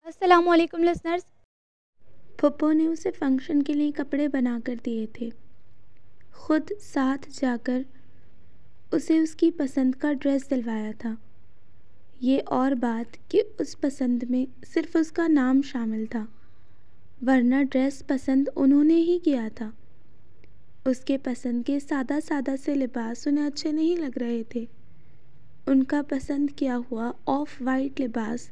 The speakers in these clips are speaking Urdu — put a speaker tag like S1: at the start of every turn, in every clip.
S1: السلام علیکم لسنرز۔
S2: پھپھو نے اسے فنکشن کے لیے کپڑے بنا کر دیے تھے، خود ساتھ جا کر اسے اس کی پسند کا ڈریس دلوایا تھا۔ یہ اور بات کہ اس پسند میں صرف اس کا نام شامل تھا، ورنہ ڈریس پسند انہوں نے ہی کیا تھا۔ اس کے پسند کے سادہ سادہ سے لباس انہیں اچھے نہیں لگ رہے تھے۔ ان کا پسند کیا ہوا آف وائٹ لباس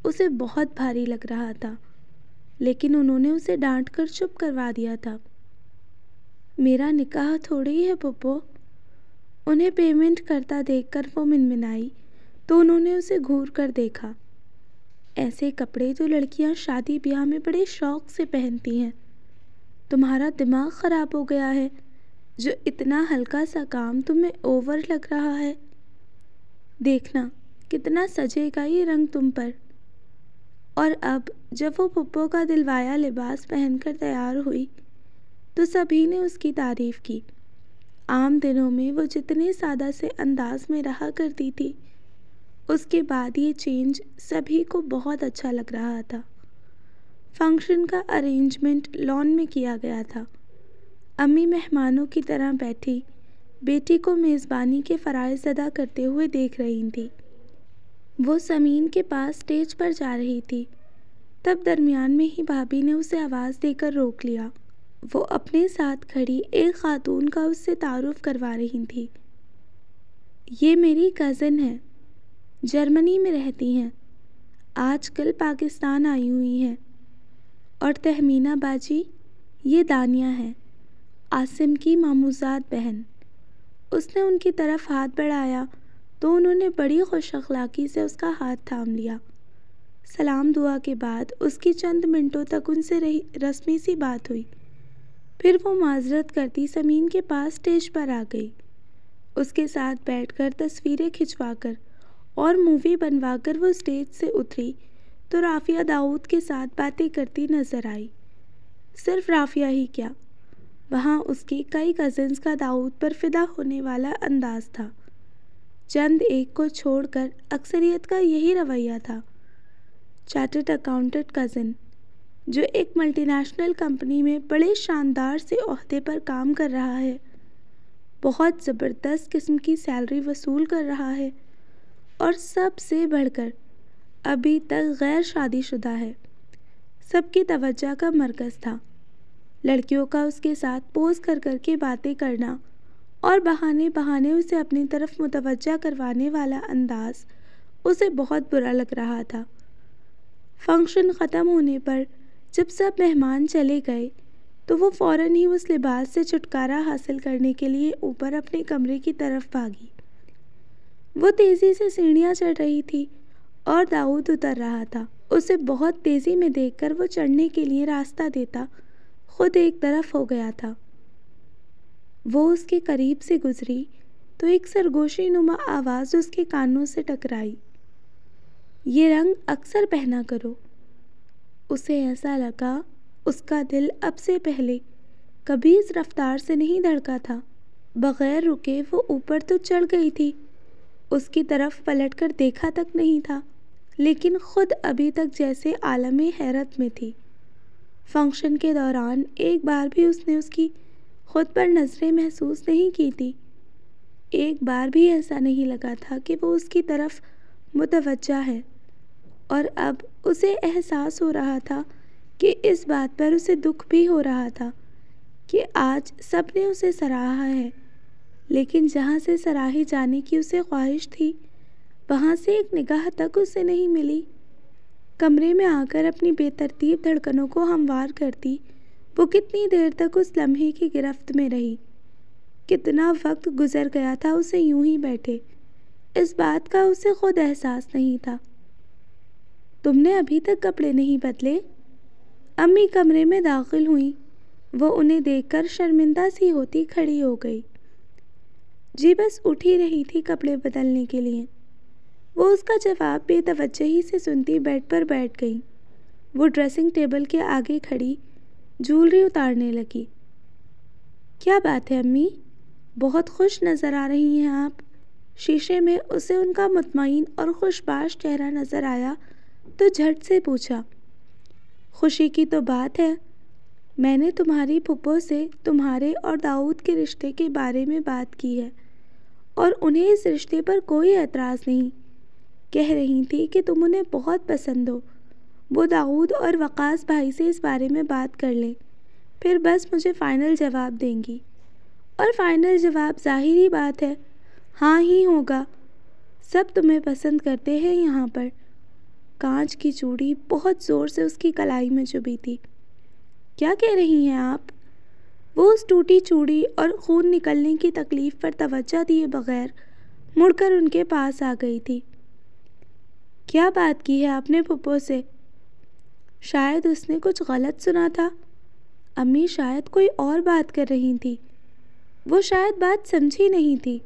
S2: اسے بہت بھاری لگ رہا تھا، لیکن انہوں نے اسے ڈانٹ کر چپ کروا دیا تھا۔ میرا نکاح تھوڑی ہے پھپھو۔ انہیں پیمنٹ کرتا دیکھ کر وہ منمنائی تو انہوں نے اسے گھور کر دیکھا۔ ایسے کپڑے تو لڑکیاں شادی بیاہ میں بڑے شوق سے پہنتی ہیں۔ تمہارا دماغ خراب ہو گیا ہے جو اتنا ہلکا سا کام تمہیں اوور لگ رہا ہے۔ دیکھنا کتنا سجے گا یہ رنگ تم پر۔ اور اب جب وہ پھپھو کا دلوایا لباس پہن کر تیار ہوئی تو سبھی نے اس کی تعریف کی۔ عام دنوں میں وہ جتنے سادہ سے انداز میں رہا کرتی تھی، اس کے بعد یہ چینج سبھی کو بہت اچھا لگ رہا تھا۔ فنکشن کا ارینجمنٹ لان میں کیا گیا تھا۔ امی مہمانوں کی طرح بیٹھی بیٹی کو میزبانی کے فرائض ادا کرتے ہوئے دیکھ رہی تھی۔ وہ سمین کے پاس اسٹیج پر جا رہی تھی، تب درمیان میں ہی بھابھی نے اسے آواز دے کر روک لیا۔ وہ اپنے ساتھ کھڑی ایک خاتون کا اس سے تعارف کروا رہی تھی۔ یہ میری کزن ہے، جرمنی میں رہتی ہیں، آج کل پاکستان آئی ہوئی ہیں۔ اور تہمینہ باجی، یہ دانیہ ہے، عاصم کی ماموزاد بہن۔ اس نے ان کی طرف ہاتھ بڑھایا تو انہوں نے بڑی خوش اخلاقی سے اس کا ہاتھ تھام لیا۔ سلام دعا کے بعد اس کی چند منٹوں تک ان سے رسمی سی بات ہوئی، پھر وہ معذرت کرتی سمین کے پاس اسٹیج پر آ گئی۔ اس کے ساتھ بیٹھ کر تصویریں کھنچوا کر اور مووی بنوا کر وہ اسٹیج سے اتری تو رافیہ داؤد کے ساتھ باتیں کرتی نظر آئی۔ صرف رافیہ ہی کیا، وہاں اس کی کئی کزنز کا داؤد پر فدا ہونے والا انداز تھا۔ چند ایک کو چھوڑ کر اکثریت کا یہی رویہ تھا۔ چارٹرڈ اکاؤنٹنٹ کزن جو ایک ملٹی نیشنل کمپنی میں بڑے شاندار سے عہدے پر کام کر رہا ہے، بہت زبردست قسم کی سیلری وصول کر رہا ہے، اور سب سے بڑھ کر ابھی تک غیر شادی شدہ ہے، سب کی توجہ کا مرکز تھا۔ لڑکیوں کا اس کے ساتھ پوز کر کر کے باتیں کرنا اور بہانے بہانے اسے اپنی طرف متوجہ کروانے والا انداز اسے بہت برا لگ رہا تھا۔ فنکشن ختم ہونے پر جب سب مہمان چلے گئے تو وہ فوراً ہی اس لباس سے چھٹکارا حاصل کرنے کے لیے اوپر اپنے کمرے کی طرف بھاگی۔ وہ تیزی سے سیڑھیاں چڑھ رہی تھی اور داؤد اتر رہا تھا۔ اسے بہت تیزی میں دیکھ کر وہ چڑھنے کے لیے راستہ دیتا خود ایک طرف ہو گیا تھا۔ وہ اس کے قریب سے گزری تو ایک سرگوشی نما آواز اس کے کانوں سے ٹکرائی، یہ رنگ اکثر پہنا کرو۔ اسے ایسا لگا اس کا دل اب سے پہلے کبھی اس رفتار سے نہیں دھڑکا تھا۔ بغیر رکے وہ اوپر تو چڑھ گئی تھی، اس کی طرف پلٹ کر دیکھا تک نہیں تھا، لیکن خود ابھی تک جیسے عالم حیرت میں تھی۔ فنکشن کے دوران ایک بار بھی اس نے اس کی خود پر نظریں محسوس نہیں کی تھی، ایک بار بھی ایسا نہیں لگا تھا کہ وہ اس کی طرف متوجہ ہے، اور اب اسے احساس ہو رہا تھا کہ اس بات پر اسے دکھ بھی ہو رہا تھا کہ آج سب نے اسے سراہا ہے، لیکن جہاں سے سراہے جانے کی اسے خواہش تھی وہاں سے ایک نگاہ تک اسے نہیں ملی۔ کمرے میں آ کر اپنی بے ترتیب دھڑکنوں کو ہموار کرتی وہ کتنی دیر تک اس لمحے کی گرفت میں رہی۔ کتنا وقت گزر گیا تھا اسے یوں ہی بیٹھے، اس بات کا اسے خود احساس نہیں تھا۔ تم نے ابھی تک کپڑے نہیں بدلے؟ امی کمرے میں داخل ہوئیں۔ وہ انہیں دیکھ کر شرمندہ سی ہوتی کھڑی ہو گئی۔ جی بس اٹھ ہی رہی تھی کپڑے بدلنے کے لیے۔ وہ اس کا جواب بے توجہی سے سنتی بیڈ پر بیٹھ گئی۔ وہ ڈریسنگ ٹیبل کے آگے کھڑی جولری اتارنے لگی۔ کیا بات ہے امی، بہت خوش نظر آ رہی ہیں آپ۔ شیشے میں اسے ان کا مطمئن اور خوش باش چہرہ نظر آیا تو جھٹ سے پوچھا، خوشی کی تو بات ہے، میں نے تمہاری پھپھو سے تمہارے اور داؤد کے رشتے کے بارے میں بات کی ہے اور انہیں اس رشتے پر کوئی اعتراض نہیں۔ کہہ رہی تھی کہ تم انہیں بہت پسند ہو۔ وہ داؤد اور وقاص بھائی سے اس بارے میں بات کر لیں، پھر بس مجھے فائنل جواب دیں گی۔ اور فائنل جواب ظاہری بات ہے ہاں ہی ہوگا، سب تمہیں پسند کرتے ہیں یہاں پر۔ کانچ کی چوڑی بہت زور سے اس کی کلائی میں چبھی تھی۔ کیا کہہ رہی ہیں آپ؟ وہ اس ٹوٹی چوڑی اور خون نکلنے کی تکلیف پر توجہ دیے بغیر مڑ کر ان کے پاس آ گئی تھی۔ کیا بات کی ہے آپ نے پھپھو سے؟ شاید اس نے کچھ غلط سنا تھا۔ امی شاید کوئی اور بات کر رہی تھی، وہ شاید بات سمجھی نہیں تھی۔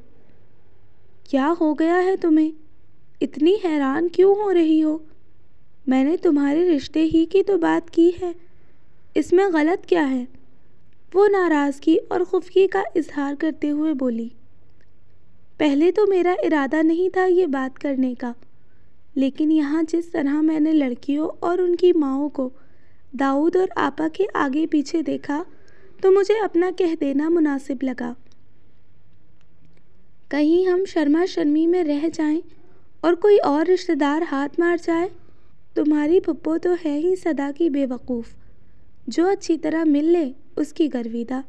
S2: کیا ہو گیا ہے تمہیں؟ اتنی حیران کیوں ہو رہی ہو؟ میں نے تمہارے رشتے ہی کی تو بات کی ہے، اس میں غلط کیا ہے؟ وہ ناراضگی اور خفگی کا اظہار کرتے ہوئے بولی، پہلے تو میرا ارادہ نہیں تھا یہ بات کرنے کا، لیکن یہاں جس طرح میں نے لڑکیوں اور ان کی ماؤں کو داؤد اور آپا کے آگے پیچھے دیکھا تو مجھے اپنا کہہ دینا مناسب لگا۔ کہیں ہم شرما شرمی میں رہ جائیں اور کوئی اور رشتہ دار ہاتھ مار جائے۔ تمہاری پھپھو تو ہے ہی سدا کی بے وقوف، جو اچھی طرح مل لے اس کی گرویدہ۔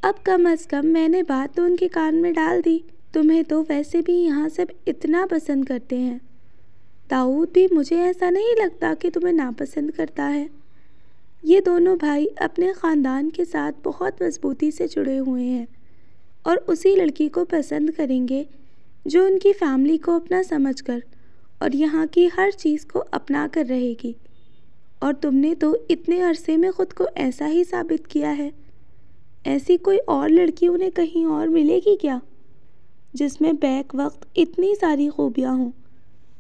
S2: اب کم از کم میں نے بات تو ان کے کان میں ڈال دی۔ تمہیں تو ویسے بھی یہاں سب اتنا پسند کرتے ہیں، داؤد بھی مجھے ایسا نہیں لگتا کہ تمہیں ناپسند کرتا ہے۔ یہ دونوں بھائی اپنے خاندان کے ساتھ بہت مضبوطی سے جڑے ہوئے ہیں اور اسی لڑکی کو پسند کریں گے جو ان کی فیملی کو اپنا سمجھ کر اور یہاں کی ہر چیز کو اپنا کر رہے گی۔ اور تم نے تو اتنے عرصے میں خود کو ایسا ہی ثابت کیا ہے۔ ایسی کوئی اور لڑکی انہیں کہیں اور ملے گی کیا جس میں بیک وقت اتنی ساری خوبیاں ہوں؟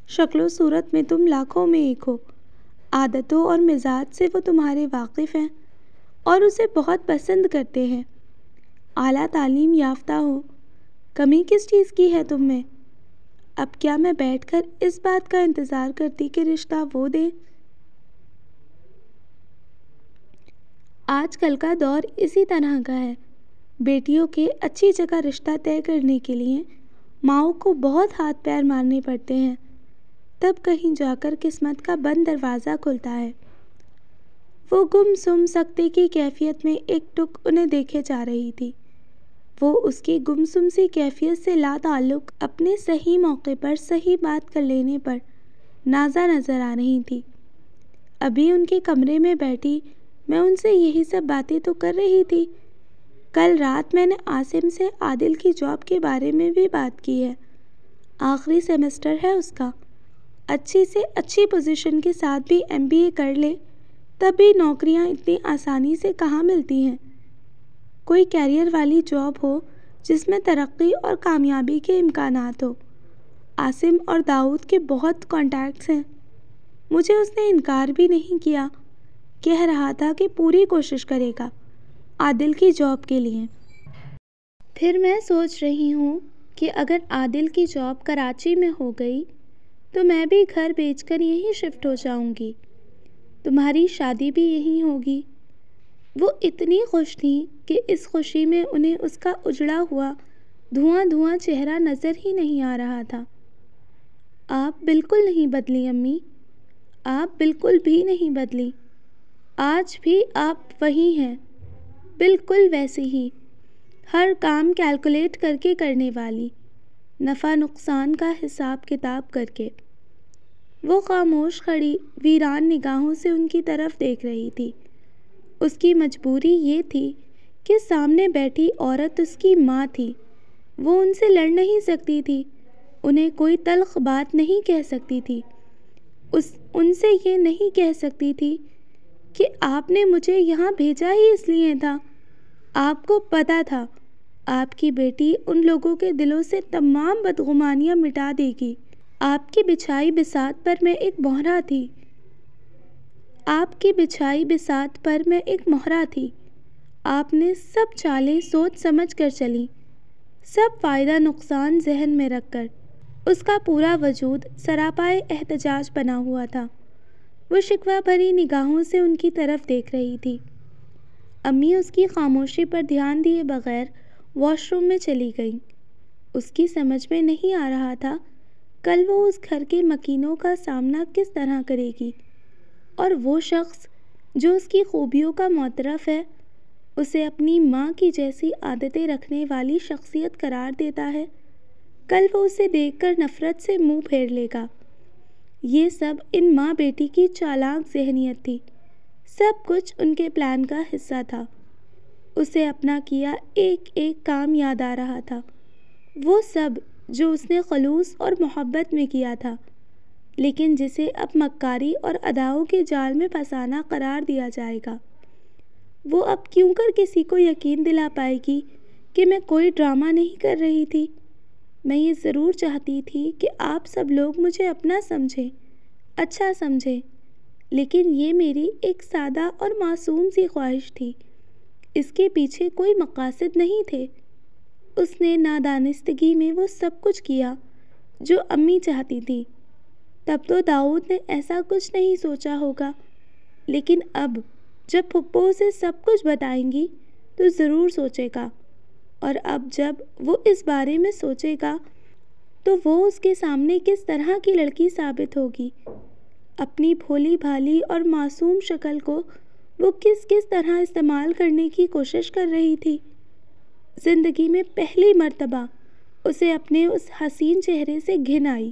S2: شکل و صورت میں تم لاکھوں میں ایک ہو، عادتوں اور مزاج سے وہ تمہارے واقف ہیں اور اسے بہت پسند کرتے ہیں۔ اعلیٰ تعلیم یافتہ ہو، کمی کس چیز کی ہے تم میں؟ اب کیا میں بیٹھ کر اس بات کا انتظار کرتی کہ رشتہ وہ دیں؟ آج کل کا دور اسی طرح کا ہے۔ بیٹیوں کے اچھی جگہ رشتہ طے کرنے کے لیے ماؤں کو بہت ہاتھ پیر مارنے پڑتے ہیں، تب کہیں جا کر قسمت کا بند دروازہ کھلتا ہے۔ وہ گم سم سکتے کی کیفیت میں ایک ٹک انہیں دیکھے جا رہی تھی۔ وہ اس کی گم سم سی کیفیت سے لا تعلق اپنے صحیح موقع پر صحیح بات کر لینے پر نازا نظر آ رہی تھی۔ ابھی ان کے کمرے میں بیٹھی میں ان سے یہی سب باتیں تو کر رہی تھی۔ کل رات میں نے عاصم سے عادل کی جاب کے بارے میں بھی بات کی ہے۔ آخری سیمسٹر ہے اس کا، اچھی سے اچھی پوزیشن کے ساتھ بھی MBA کر لے تب بھی نوکریاں اتنی آسانی سے کہاں ملتی ہیں۔ کوئی کیریئر والی جاب ہو جس میں ترقی اور کامیابی کے امکانات ہو۔ عاصم اور داؤد کے بہت کانٹیکٹس ہیں، مجھے اس نے انکار بھی نہیں کیا، کہہ رہا تھا کہ پوری کوشش کرے گا عادل کی جاب کے لیے۔ پھر میں سوچ رہی ہوں کہ اگر عادل کی جاب کراچی میں ہو گئی تو میں بھی گھر بیچ کر یہیں شفٹ ہو جاؤں گی، تمہاری شادی بھی یہیں ہوگی۔ وہ اتنی خوش تھیں کہ اس خوشی میں انہیں اس کا اجڑا ہوا دھواں دھواں چہرہ نظر ہی نہیں آ رہا تھا۔ آپ بالکل نہیں بدلی امی، آپ بالکل بھی نہیں بدلی، آج بھی آپ وہی ہیں، بالکل ویسی ہی، ہر کام کیلکولیٹ کر کے کرنے والی، نفع نقصان کا حساب کتاب کر کے۔ وہ خاموش کھڑی ویران نگاہوں سے ان کی طرف دیکھ رہی تھی۔ اس کی مجبوری یہ تھی کہ سامنے بیٹھی عورت اس کی ماں تھی، وہ ان سے لڑ نہیں سکتی تھی، انہیں کوئی تلخ بات نہیں کہہ سکتی تھی، ان سے یہ نہیں کہہ سکتی تھی کہ آپ نے مجھے یہاں بھیجا ہی اس لیے تھا، آپ کو پتہ تھا آپ کی بیٹی ان لوگوں کے دلوں سے تمام بدگمانیاں مٹا دے گی۔ آپ کی بچھائی بساط پر میں ایک مہرہ تھی، آپ کی بچھائی بساط پر میں ایک مہرہ تھی، آپ نے سب چالیں سوچ سمجھ کر چلی، سب فائدہ نقصان ذہن میں رکھ کر۔ اس کا پورا وجود سراپائے احتجاج بنا ہوا تھا، وہ شکوہ بھری نگاہوں سے ان کی طرف دیکھ رہی تھی۔ امی اس کی خاموشی پر دھیان دیے بغیر واش روم میں چلی گئیں۔ اس کی سمجھ میں نہیں آ رہا تھا کل وہ اس گھر کے مکینوں کا سامنا کس طرح کرے گی، اور وہ شخص جو اس کی خوبیوں کا معترف ہے، اسے اپنی ماں کی جیسی عادتیں رکھنے والی شخصیت قرار دیتا ہے، کل وہ اسے دیکھ کر نفرت سے منہ پھیر لے گا۔ یہ سب ان ماں بیٹی کی چالاک ذہنیت تھی، سب کچھ ان کے پلان کا حصہ تھا۔ اسے اپنا کیا ایک ایک کام یاد آ رہا تھا، وہ سب جو اس نے خلوص اور محبت میں کیا تھا، لیکن جسے اب مکاری اور اداؤں کے جال میں پھنسانا قرار دیا جائے گا۔ وہ اب کیوں کر کسی کو یقین دلا پائے گی کہ میں کوئی ڈرامہ نہیں کر رہی تھی؟ میں یہ ضرور چاہتی تھی کہ آپ سب لوگ مجھے اپنا سمجھیں، اچھا سمجھیں، لیکن یہ میری ایک سادہ اور معصوم سی خواہش تھی، اس کے پیچھے کوئی مقاصد نہیں تھے۔ اس نے نادانستگی میں وہ سب کچھ کیا جو امی چاہتی تھی۔ تب تو داؤد نے ایسا کچھ نہیں سوچا ہوگا، لیکن اب جب پھپھو اسے سب کچھ بتائیں گی تو ضرور سوچے گا، اور اب جب وہ اس بارے میں سوچے گا تو وہ اس کے سامنے کس طرح کی لڑکی ثابت ہوگی۔ اپنی بھولی بھالی اور معصوم شکل کو وہ کس کس طرح استعمال کرنے کی کوشش کر رہی تھی۔ زندگی میں پہلی مرتبہ اسے اپنے اس حسین چہرے سے گھن آئی۔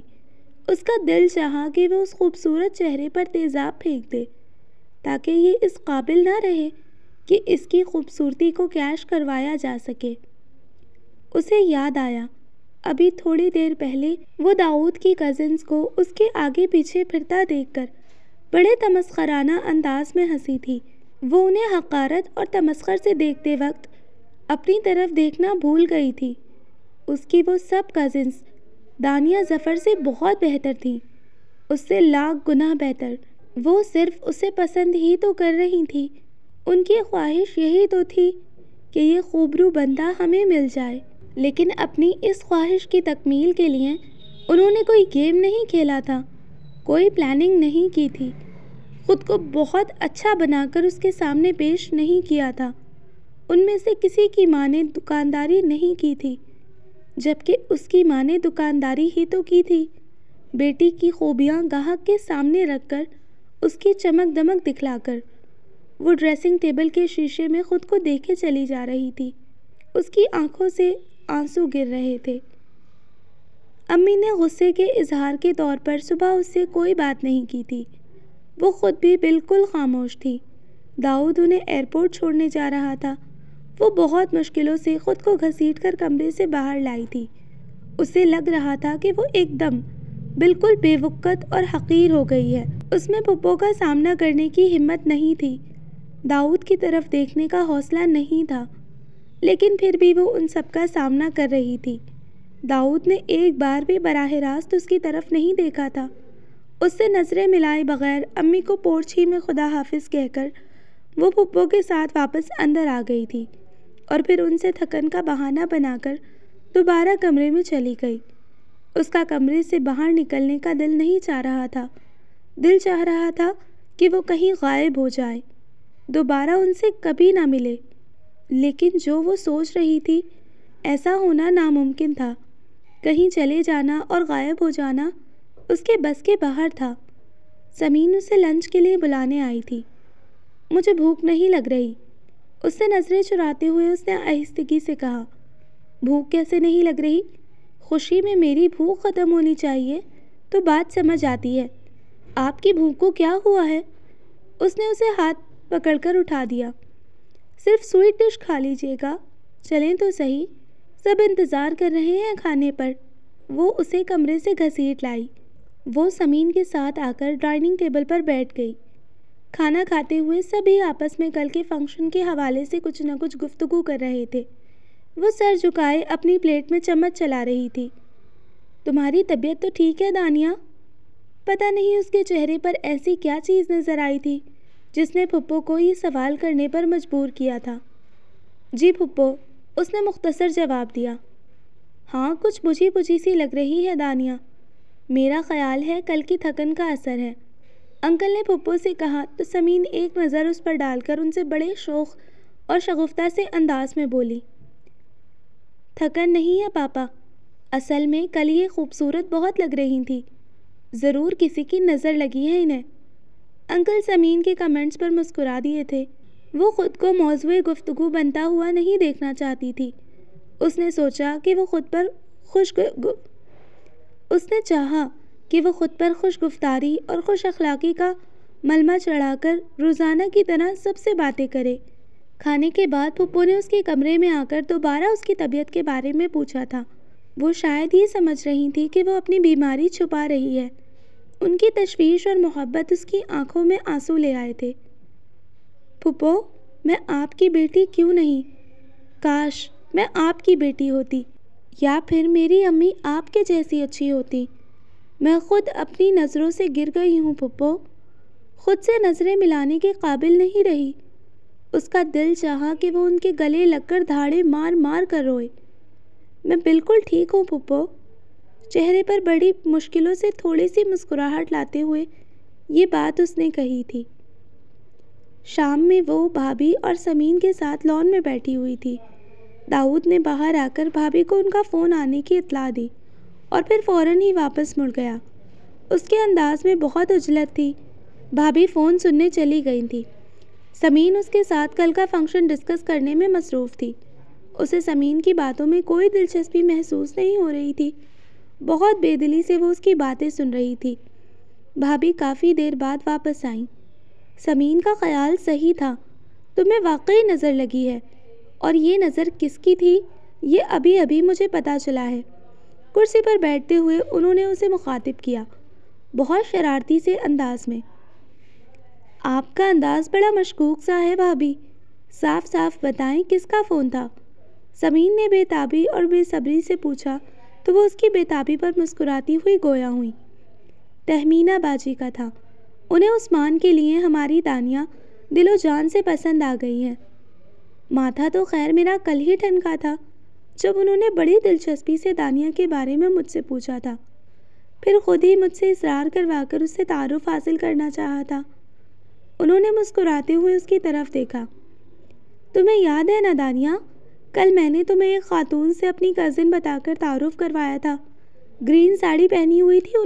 S2: اس کا دل چاہا کہ وہ اس خوبصورت چہرے پر تیزاب پھینک دے تاکہ یہ اس قابل نہ رہے کہ اس کی خوبصورتی کو کیش کروایا جا سکے۔ اسے یاد آیا ابھی تھوڑی دیر پہلے وہ داؤد کی کزنز کو اس کے آگے پیچھے پھرتا دیکھ کر بڑے تمسخرانہ انداز میں ہنسی تھی۔ وہ انہیں حقارت اور تمسخر سے دیکھتے وقت اپنی طرف دیکھنا بھول گئی تھی۔ اس کی وہ سب کزنز دانیہ ظفر سے بہت بہتر تھیں، اس سے لاکھ گنا بہتر۔ وہ صرف اسے پسند ہی تو کر رہی تھی، ان کی خواہش یہی تو تھی کہ یہ خوبرو بندہ ہمیں مل جائے، لیکن اپنی اس خواہش کی تکمیل کے لیے انہوں نے کوئی گیم نہیں کھیلا تھا، کوئی پلاننگ نہیں کی تھی، خود کو بہت اچھا بنا کر اس کے سامنے پیش نہیں کیا تھا۔ ان میں سے کسی کی ماں نے دکانداری نہیں کی تھی، جبکہ اس کی ماں نے دکانداری ہی تو کی تھی۔ بیٹی کی خوبیاں گاہک کے سامنے رکھ کر، اس کی چمک دمک دکھلا کر، وہ ڈریسنگ ٹیبل کے شیشے میں خود کو دیکھے چلی جا رہی تھی۔ اس کی آنکھوں سے آنسو گر رہے تھے۔ امی نے غصے کے اظہار کے طور پر صبح اس سے کوئی بات نہیں کی تھی، وہ خود بھی بالکل خاموش تھی۔ داؤد انہیں ایئرپورٹ چھوڑنے جا رہا تھا، وہ بہت مشکلوں سے خود کو گھسیٹ کر کمرے سے باہر لائی تھی۔ اسے لگ رہا تھا کہ وہ ایک دم بالکل بے وقت اور حقیر ہو گئی ہے۔ اس میں پھپھو کا سامنا کرنے کی ہمت نہیں تھی، داؤد کی طرف دیکھنے کا حوصلہ نہیں تھا، لیکن پھر بھی وہ ان سب کا سامنا کر رہی تھی۔ داؤد نے ایک بار بھی براہ راست اس کی طرف نہیں دیکھا تھا۔ اس سے نظریں ملائے بغیر امی کو پورچ ہی میں خدا حافظ کہہ کر وہ پھپھو کے ساتھ واپس اندر آ گئی تھی، اور پھر ان سے تھکن کا بہانہ بنا کر دوبارہ کمرے میں چلی گئی۔ اس کا کمرے سے باہر نکلنے کا دل نہیں چاہ رہا تھا، دل چاہ رہا تھا کہ وہ کہیں غائب ہو جائے، دوبارہ ان سے کبھی نہ ملے، لیکن جو وہ سوچ رہی تھی ایسا ہونا ناممکن تھا۔ کہیں چلے جانا اور غائب ہو جانا اس کے بس کے باہر تھا۔ سمین اسے لنچ کے لیے بلانے آئی تھی۔ مجھے بھوک نہیں لگ رہی، اس سے نظریں چراتے ہوئے اس نے آہستگی سے کہا۔ بھوک کیسے نہیں لگ رہی؟ خوشی میں میری بھوک ختم ہونی چاہیے تو بات سمجھ آتی ہے۔ آپ کی بھوک کو کیا ہوا ہے؟ اس نے اسے ہاتھ پکڑ کر اٹھا دیا۔ صرف سویٹ ڈش کھا لیجیے گا، چلیں تو صحیح، سب انتظار کر رہے ہیں کھانے پر۔ وہ اسے کمرے سے گھسیٹ لائی۔ وہ سمین کے ساتھ آ کر ڈائننگ ٹیبل پر بیٹھ گئی۔ کھانا کھاتے ہوئے سبھی آپس میں کل کے فنکشن کے حوالے سے کچھ نہ کچھ گفتگو کر رہے تھے۔ وہ سر جھکائے اپنی پلیٹ میں چمچ چلا رہی تھی۔ تمہاری طبیعت تو ٹھیک ہے دانیہ؟ پتہ نہیں اس کے چہرے پر ایسی کیا چیز نظر آئی تھی جس نے پھپھو کو یہ سوال کرنے پر مجبور کیا تھا۔ جی پھپھو، اس نے مختصر جواب دیا۔ ہاں، کچھ بجھی بجھی سی لگ رہی ہے دانیہ، میرا خیال ہے کل کی تھکن کا اثر ہے۔ انکل نے پھپھو سے کہا تو سمین ایک نظر اس پر ڈال کر ان سے بڑے شوق اور شگفتہ سے انداز میں بولی، تھکن نہیں ہے پاپا؟ اصل میں کل یہ خوبصورت بہت لگ رہی تھی، ضرور کسی کی نظر لگی ہے انہیں۔ انکل سمین کے کمنٹس پر مسکرا دیے تھے۔ وہ خود کو موضوع گفتگو بنتا ہوا نہیں دیکھنا چاہتی تھی۔ اس نے چاہا کہ وہ خود پر خوش گفتاری اور خوش اخلاقی کا ملمہ چڑھا کر روزانہ کی طرح سب سے باتیں کرے۔ کھانے کے بعد پھپھو نے اس کے کمرے میں آ کر دوبارہ اس کی طبیعت کے بارے میں پوچھا تھا۔ وہ شاید یہ سمجھ رہی تھی کہ وہ اپنی بیماری چھپا رہی ہے۔ ان کی تشویش اور محبت اس کی آنکھوں میں آنسو لے آئے تھے۔ پھپھو، میں آپ کی بیٹی کیوں نہیں؟ کاش میں آپ کی بیٹی ہوتی، یا پھر میری امی آپ کے جیسی اچھی ہوتی۔ میں خود اپنی نظروں سے گر گئی ہوں پھپھو، خود سے نظریں ملانے کے قابل نہیں رہی۔ اس کا دل چاہا کہ وہ ان کے گلے لگ کر دھاڑے مار مار کر روئے۔ میں بالکل ٹھیک ہوں پھپھو، چہرے پر بڑی مشکلوں سے تھوڑی سی مسکراہٹ لاتے ہوئے یہ بات اس نے کہی تھی۔ شام میں وہ بھابھی اور سمین کے ساتھ لان میں بیٹھی ہوئی تھی۔ داؤد نے باہر آ کر بھابھی کو ان کا فون آنے کی اطلاع دی اور پھر فوراً ہی واپس مڑ گیا۔ اس کے انداز میں بہت عجلت تھی۔ بھابھی فون سننے چلی گئی تھی۔ سمین اس کے ساتھ کل کا فنکشن ڈسکس کرنے میں مصروف تھی۔ اسے سمین کی باتوں میں کوئی دلچسپی محسوس نہیں ہو رہی تھی۔ بہت بے دلی سے وہ اس کی باتیں سن رہی تھی۔ بھابھی کافی دیر بعد واپس آئیں۔ سمین کا خیال صحیح تھا، تمہیں واقعی نظر لگی ہے، اور یہ نظر کس کی تھی یہ ابھی ابھی مجھے پتہ چلا ہے۔ کرسی پر بیٹھتے ہوئے انہوں نے اسے مخاطب کیا، بہت شرارتی سے انداز میں۔ آپ کا انداز بڑا مشکوک سا ہے بھابھی، صاف صاف بتائیں کس کا فون تھا؟ سمین نے بے تابی اور بے صبری سے پوچھا تو وہ اس کی بے تابی پر مسکراتی ہوئی گویا ہوئی۔ تہمینہ باجی کا تھا، انہیں عثمان کے لیے ہماری دانیہ دل و جان سے پسند آ گئی ہے۔ ماتھا تو خیر میرا کل ہی ٹھنکا تھا جب انہوں نے بڑی دلچسپی سے دانیہ کے بارے میں مجھ سے پوچھا تھا، پھر خود ہی مجھ سے اصرار کروا کر اس سے تعارف حاصل کرنا چاہا تھا۔ انہوں نے مسکراتے ہوئے اس کی طرف دیکھا۔ تمہیں یاد ہے نا دانیہ، کل میں نے تمہیں ایک خاتون سے اپنی کزن بتا کر تعارف کروایا تھا، گرین ساڑی پہنی ہوئی تھی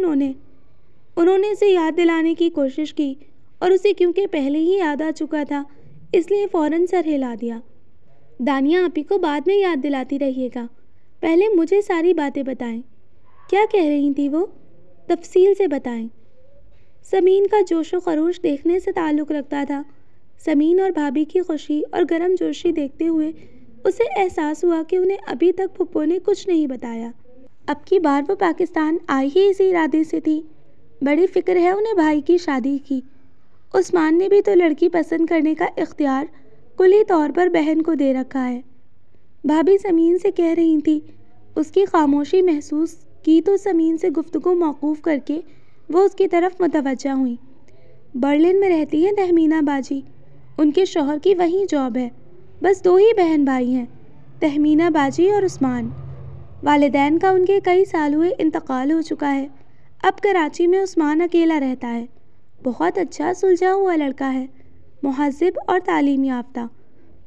S2: انہوں نے اسے یاد دلانے کی کوشش کی اور اسے کیونکہ پہلے ہی یاد آ چکا تھا اس لیے فوراً سر ہلا دیا۔ دانیہ آپی کو بعد میں یاد دلاتی رہیے گا، پہلے مجھے ساری باتیں بتائیں، کیا کہہ رہی تھی وہ؟ تفصیل سے بتائیں۔ سمین کا جوش و خروش دیکھنے سے تعلق رکھتا تھا۔ سمین اور بھابھی کی خوشی اور گرم جوشی دیکھتے ہوئے اسے احساس ہوا کہ انہیں ابھی تک پھپھو نے کچھ نہیں بتایا۔ اب کی بار وہ پاکستان آئی ہی اسی ارادے سے تھی۔ بڑی فکر ہے انہیں بھائی کی شادی کی۔ عثمان نے بھی تو لڑکی پسند کرنے کا اختیار کلی طور پر بہن کو دے رکھا ہے، بھابھی سمین سے کہہ رہی تھی۔ اس کی خاموشی محسوس کی تو سمین سے گفتگو موقوف کر کے وہ اس کی طرف متوجہ ہوئی۔ برلن میں رہتی ہیں تہمینہ باجی، ان کے شوہر کی وہیں جاب ہے، بس 2 ہی بہن بھائی ہیں، تہمینہ باجی اور عثمان۔ والدین کا ان کے کئی سال ہوئے انتقال ہو چکا ہے، اب کراچی میں عثمان اکیلا رہتا ہے۔ بہت اچھا سلجھا ہوا لڑکا ہے، مہذب اور تعلیم یافتہ۔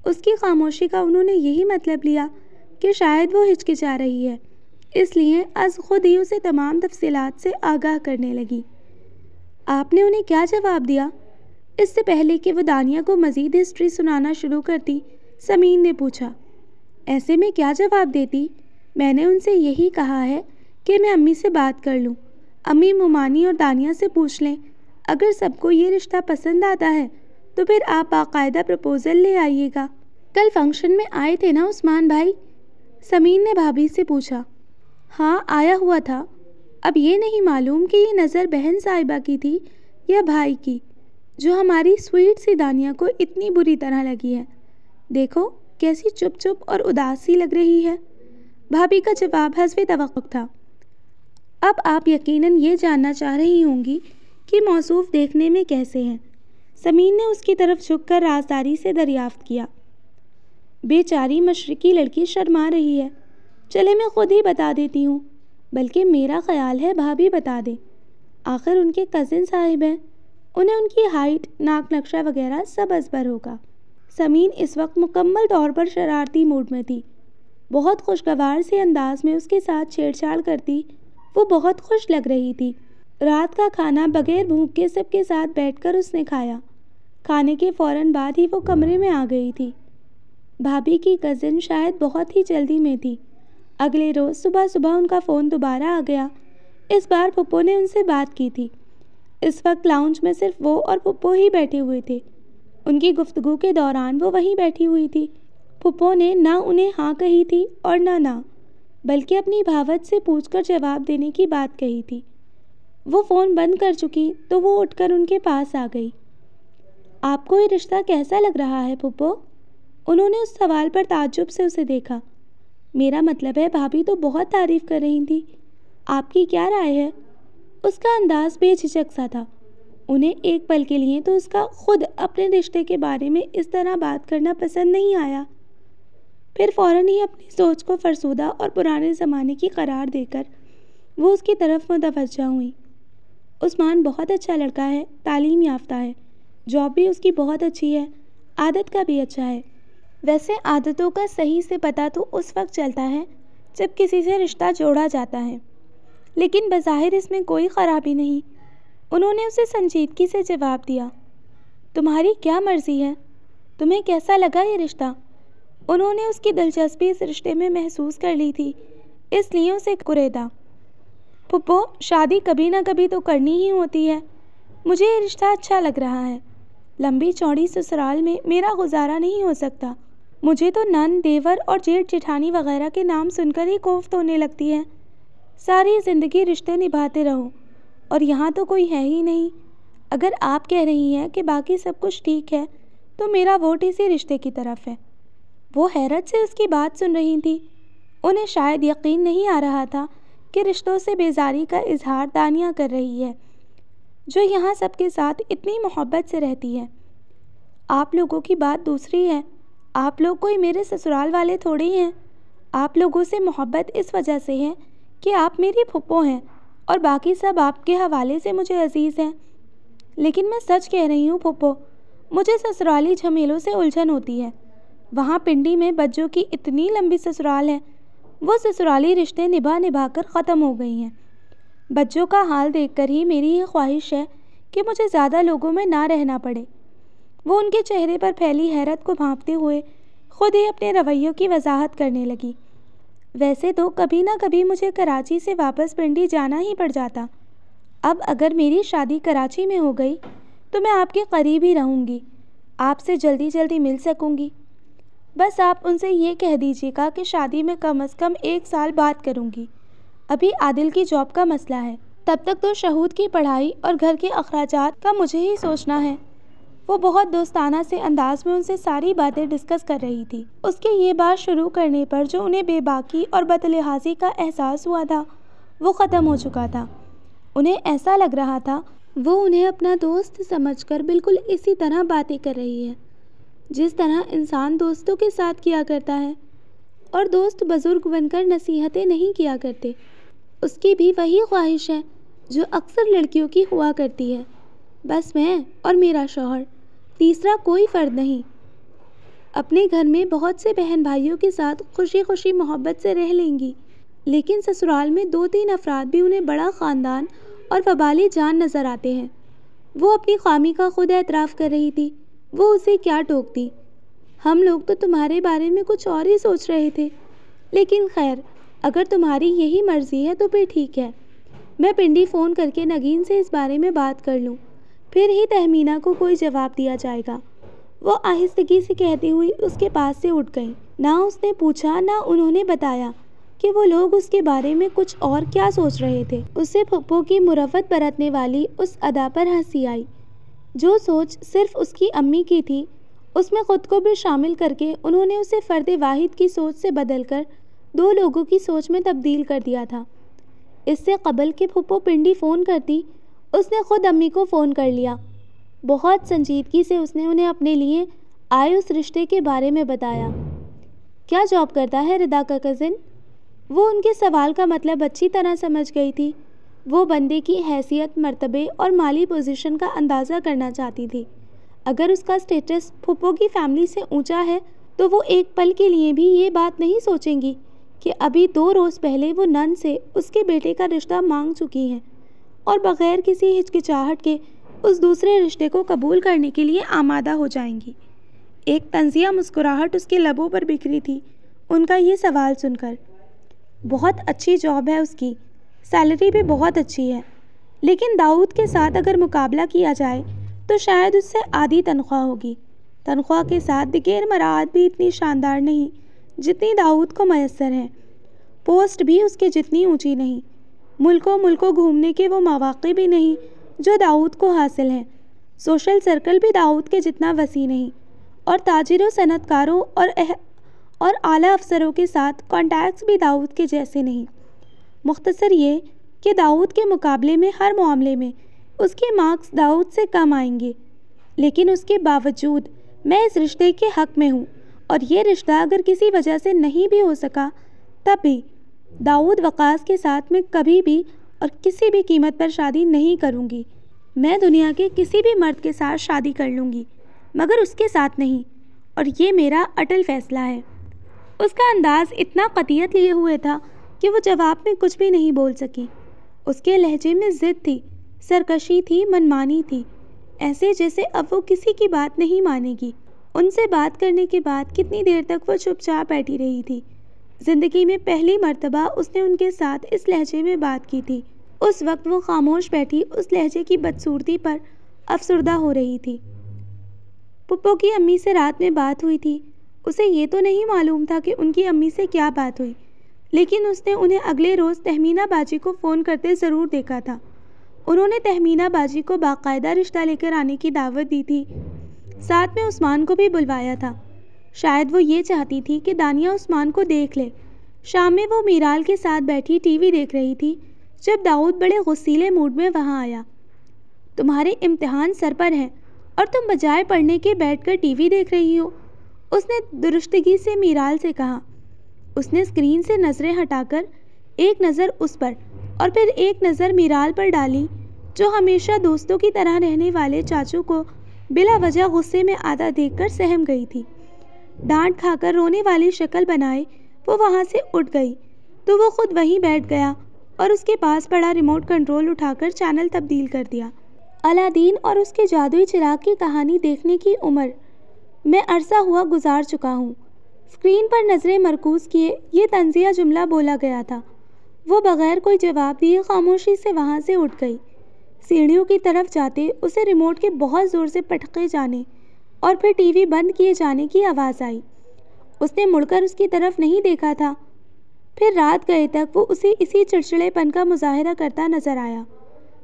S2: اس کی خاموشی کا انہوں نے یہی مطلب لیا کہ شاید وہ ہچکچا رہی ہے، اس لیے از خود ہی اسے تمام تفصیلات سے آگاہ کرنے لگی۔ آپ نے انہیں کیا جواب دیا؟ اس سے پہلے کہ وہ دانیہ کو مزید ہسٹری سنانا شروع کرتی، سمین نے پوچھا۔ ایسے میں کیا جواب دیتی؟ میں نے ان سے یہی کہا ہے کہ میں امی سے بات کر لوں، امی مومانی اور دانیہ سے پوچھ لیں، اگر سب کو یہ رشتہ پسند آتا ہے تو پھر آپ باقاعدہ پرپوزل لے آئیے گا۔ کل فنکشن میں آئے تھے نا عثمان بھائی؟ سمین نے بھابھی سے پوچھا۔ ہاں آیا ہوا تھا، اب یہ نہیں معلوم کہ یہ نظر بہن صاحبہ کی تھی یا بھائی کی، جو ہماری سویٹ سی دانیہ کو اتنی بری طرح لگی ہے۔ دیکھو کیسی چپ چپ اور اداس سی لگ رہی ہے۔ بھابھی کا جواب حسب توقع تھا۔ اب آپ یقیناً یہ جاننا چاہ رہی ہوں گی کہ موصوف دیکھنے میں کیسے ہیں؟ سمین نے اس کی طرف جھک کر رازداری سے دریافت کیا۔ بیچاری مشرقی لڑکی شرما رہی ہے، چلے میں خود ہی بتا دیتی ہوں، بلکہ میرا خیال ہے بھابھی بتا دیں، آخر ان کے کزن صاحب ہیں۔ انہیں ان کی ہائٹ، ناک نقشہ وغیرہ سب ازبر ہوگا۔ سمین اس وقت مکمل طور پر شرارتی موڈ میں تھی۔ بہت خوشگوار سے انداز میں اس کے ساتھ چھیڑ چھاڑ کرتی وہ بہت خوش لگ رہی تھی۔ رات کا کھانا بغیر بھوک کے سب کے ساتھ بیٹھ کر اس نے کھایا۔ کھانے کے فوراً بعد ہی وہ کمرے میں آ گئی تھی۔ بھابھی کی کزن شاید بہت ہی جلدی میں تھی۔ اگلے روز صبح صبح ان کا فون دوبارہ آ گیا۔ اس بار پھپھو نے ان سے بات کی تھی۔ اس وقت لاؤنج میں صرف وہ اور پھپھو ہی بیٹھے ہوئے تھے۔ ان کی گفتگو کے دوران وہ وہیں بیٹھی ہوئی تھی۔ پھپھو نے نہ انہیں ہاں کہی تھی اور نہ بلکہ اپنی بھاوت سے پوچھ کر جواب دینے کی بات کہی تھی۔ وہ فون بند کر چکی تو وہ اٹھ کر ان کے پاس آ گئی۔ آپ کو یہ رشتہ کیسا لگ رہا ہے پھپھو؟ انہوں نے اس سوال پر تعجب سے اسے دیکھا۔ میرا مطلب ہے بھابھی تو بہت تعریف کر رہی تھی، آپ کی کیا رائے ہے؟ اس کا انداز بے جھجک سا تھا۔ انہیں ایک پل کے لیے تو اس کا خود اپنے رشتے کے بارے میں اس طرح بات کرنا پسند نہیں آیا۔ پھر فوراً ہی اپنی سوچ کو فرسودہ اور پرانے زمانے کی قرار دے کر وہ اس کی طرف متوجہ ہوئیں۔ عثمان بہت اچھا لڑکا ہے، تعلیم یافتہ ہے، جاب بھی اس کی بہت اچھی ہے، عادت کا بھی اچھا ہے۔ ویسے عادتوں کا صحیح سے پتہ تو اس وقت چلتا ہے جب کسی سے رشتہ جوڑا جاتا ہے، لیکن بظاہر اس میں کوئی خرابی نہیں۔ انہوں نے اسے سنجیدگی سے جواب دیا۔ تمہاری کیا مرضی ہے؟ تمہیں کیسا لگا یہ رشتہ؟ انہوں نے اس کی دلچسپی اس رشتے میں محسوس کر لی تھی، اس لیے اسے کریدا۔ پھپھو، شادی کبھی نہ کبھی تو کرنی ہی ہوتی ہے۔ مجھے یہ رشتہ اچھا لگ رہا ہے۔ لمبی چوڑی سسرال میں میرا گزارا نہیں ہو سکتا۔ مجھے تو نند، دیور اور جیٹھ جیٹھانی وغیرہ کے نام سن کر ہی کوفت ہونے لگتی ہے۔ ساری زندگی رشتے نبھاتے رہو اور یہاں تو کوئی ہے ہی نہیں۔ اگر آپ کہہ رہی ہیں کہ باقی سب کچھ ٹھیک ہے تو میرا ووٹ اسی رشتے کی طرف ہے۔ وہ حیرت سے اس کی بات سن رہی تھی۔ انہیں شاید یقین نہیں آ رہا تھا کہ رشتوں سے بیزاری کا اظہار دانیہ کر رہی ہے، جو یہاں سب کے ساتھ اتنی محبت سے رہتی ہے۔ آپ لوگوں کی بات دوسری ہے۔ آپ لوگ کوئی میرے سسرال والے تھوڑے ہی ہیں۔ آپ لوگوں سے محبت اس وجہ سے ہے کہ آپ میری پھپھو ہیں اور باقی سب آپ کے حوالے سے مجھے عزیز ہیں۔ لیکن میں سچ کہہ رہی ہوں پھپھو، مجھے سسرالی جھمیلوں سے الجھن ہوتی ہے۔ وہاں پنڈی میں بجوں کی اتنی لمبی سسرال ہے، وہ سسرالی رشتے نبھا کر ختم ہو گئی ہیں۔ بچوں کا حال دیکھ کر ہی میری یہ خواہش ہے کہ مجھے زیادہ لوگوں میں نہ رہنا پڑے۔ وہ ان کے چہرے پر پھیلی حیرت کو بھانپتے ہوئے خود ہی اپنے رویوں کی وضاحت کرنے لگی۔ ویسے تو کبھی نہ کبھی مجھے کراچی سے واپس پنڈی جانا ہی پڑ جاتا۔ اب اگر میری شادی کراچی میں ہو گئی تو میں آپ کے قریب ہی رہوں گی، آپ سے جلدی جلدی مل سکوں گی۔ بس آپ ان سے یہ کہہ دیجیے گا کہ شادی میں کم از کم 1 سال بعد کروں گی۔ ابھی عادل کی جاب کا مسئلہ ہے، تب تک تو شہود کی پڑھائی اور گھر کے اخراجات کا مجھے ہی سوچنا ہے۔ وہ بہت دوستانہ سے انداز میں ان سے ساری باتیں ڈسکس کر رہی تھی۔ اس کے یہ بات شروع کرنے پر جو انہیں بے باکی اور بدلحاظی کا احساس ہوا تھا وہ ختم ہو چکا تھا۔ انہیں ایسا لگ رہا تھا وہ انہیں اپنا دوست سمجھ کر بالکل اسی طرح باتیں کر رہی ہے جس طرح انسان دوستوں کے ساتھ کیا کرتا ہے، اور دوست بزرگ بن کر نصیحتیں نہیں کیا کرتے۔ اس کی بھی وہی خواہش ہے جو اکثر لڑکیوں کی ہوا کرتی ہے، بس میں اور میرا شوہر، تیسرا کوئی فرد نہیں۔ اپنے گھر میں بہت سے بہن بھائیوں کے ساتھ خوشی خوشی محبت سے رہ لیں گی، لیکن سسرال میں 2-3 افراد بھی انہیں بڑا خاندان اور وبالی جان نظر آتے ہیں۔ وہ اپنی خامی کا خود اعتراف کر رہی تھی، وہ اسے کیا ٹوکتی۔ ہم لوگ تو تمہارے بارے میں کچھ اور ہی سوچ رہے تھے، لیکن خیر، اگر تمہاری یہی مرضی ہے تو پھر ٹھیک ہے۔ میں پنڈی فون کر کے نگین سے اس بارے میں بات کر لوں، پھر ہی تہمینہ کو کوئی جواب دیا جائے گا۔ وہ آہستگی سے کہتی ہوئی اس کے پاس سے اٹھ گئی۔ نہ اس نے پوچھا نہ انہوں نے بتایا کہ وہ لوگ اس کے بارے میں کچھ اور کیا سوچ رہے تھے۔ اسے پھپھو کی مروت برتنے والی اس ادا پر ہنسی آئی۔ جو سوچ صرف اس کی امی کی تھی، اس میں خود کو بھی شامل کر کے انہوں نے اسے فرد واحد کی سوچ سے بدل کر 2 لوگوں کی سوچ میں تبدیل کر دیا تھا۔ اس سے قبل کہ پھپھو پنڈی فون کرتی، اس نے خود امی کو فون کر لیا۔ بہت سنجیدگی سے اس نے انہیں اپنے لیے آئے اس رشتے کے بارے میں بتایا۔ کیا جاب کرتا ہے ردا کا کزن؟ وہ ان کے سوال کا مطلب اچھی طرح سمجھ گئی تھی۔ وہ بندے کی حیثیت، مرتبے اور مالی پوزیشن کا اندازہ کرنا چاہتی تھی۔ اگر اس کا سٹیٹس پھپھو کی فیملی سے اونچا ہے تو وہ ایک پل کے لیے بھی یہ بات نہیں سوچیں گی کہ ابھی 2 روز پہلے وہ نن سے اس کے بیٹے کا رشتہ مانگ چکی ہیں اور بغیر کسی ہچکچاہٹ کے اس دوسرے رشتے کو قبول کرنے کے لیے آمادہ ہو جائیں گی۔ ایک طنزیہ مسکراہٹ اس کے لبوں پر بکھری تھی ان کا یہ سوال سن کر۔ بہت اچھی جاب ہے اس کی، سیلری بھی بہت اچھی ہے، لیکن داؤد کے ساتھ اگر مقابلہ کیا جائے تو شاید اس سے آدھی تنخواہ ہوگی۔ تنخواہ کے ساتھ دیگر مراعات بھی اتنی شاندار نہیں جتنی داؤد کو میسر ہیں۔ پوسٹ بھی اس کے جتنی اونچی نہیں، ملکوں گھومنے کے وہ مواقع بھی نہیں جو داؤد کو حاصل ہیں، سوشل سرکل بھی داؤد کے جتنا وسیع نہیں، اور تاجروں، صنعت کاروں اور اعلیٰ افسروں کے ساتھ کانٹیکٹس بھی داؤد کے جیسے نہیں۔ مختصر یہ کہ داؤد کے مقابلے میں ہر معاملے میں اس کے مارکس داؤد سے کم آئیں گے، لیکن اس کے باوجود میں اس رشتے کے حق میں ہوں، اور یہ رشتہ اگر کسی وجہ سے نہیں بھی ہو سکا تب بھی داؤد وقاص کے ساتھ میں کبھی بھی اور کسی بھی قیمت پر شادی نہیں کروں گی۔ میں دنیا کے کسی بھی مرد کے ساتھ شادی کر لوں گی مگر اس کے ساتھ نہیں، اور یہ میرا اٹل فیصلہ ہے۔ اس کا انداز اتنا قطعیت لیے ہوئے تھا کہ وہ جواب میں کچھ بھی نہیں بول سکی۔ اس کے لہجے میں ضد تھی، سرکشی تھی، منمانی تھی، ایسے جیسے اب وہ کسی کی بات نہیں مانے گی۔ ان سے بات کرنے کے بعد کتنی دیر تک وہ چپ چاپ بیٹھی رہی تھی۔ زندگی میں پہلی مرتبہ اس نے ان کے ساتھ اس لہجے میں بات کی تھی۔ اس وقت وہ خاموش بیٹھی اس لہجے کی بدصورتی پر افسردہ ہو رہی تھی۔ پھپھو کی امی سے رات میں بات ہوئی تھی۔ اسے یہ تو نہیں معلوم تھا کہ ان کی امی سے کیا بات ہوئی، لیکن اس نے انہیں اگلے روز تہمینہ باجی کو فون کرتے ضرور دیکھا تھا۔ انہوں نے تہمینہ باجی کو باقاعدہ رشتہ لے کر آنے کی دعوت دی تھی، ساتھ میں عثمان کو بھی بلوایا تھا۔ شاید وہ یہ چاہتی تھی کہ دانیہ عثمان کو دیکھ لے۔ شام میں وہ میرال کے ساتھ بیٹھی ٹی وی دیکھ رہی تھی جب داؤد بڑے غصیلے موڈ میں وہاں آیا۔ تمہارے امتحان سر پر ہیں اور تم بجائے پڑھنے کے بیٹھ کر ٹی وی دیکھ رہی ہو، اس نے درستگی سے میرال سے کہا۔ اس نے اسکرین سے نظریں ہٹا کر ایک نظر اس پر اور پھر ایک نظر میرال پر ڈالی جو ہمیشہ دوستوں کی طرح رہنے والے چاچو کو بلا وجہ غصے میں آتا دیکھ کر سہم گئی تھی۔ ڈانٹ کھا کر رونے والی شکل بنائے وہ وہاں سے اٹھ گئی تو وہ خود وہیں بیٹھ گیا اور اس کے پاس پڑا ریموٹ کنٹرول اٹھا کر چینل تبدیل کر دیا۔ الادین اور اس کے جادوئی چراغ کی کہانی دیکھنے کی عمر میں عرصہ ہوا گزار چکا ہوں۔ اسکرین پر نظریں مرکوز کیے یہ طنزیہ جملہ بولا گیا تھا۔ وہ بغیر کوئی جواب دیے خاموشی سے وہاں سے اٹھ گئی۔ سیڑھیوں کی طرف جاتے اسے ریموٹ کے بہت زور سے پٹکے جانے اور پھر ٹی وی بند کیے جانے کی آواز آئی۔ اس نے مڑ کر اس کی طرف نہیں دیکھا تھا۔ پھر رات گئے تک وہ اسی چڑچڑے پن کا مظاہرہ کرتا نظر آیا۔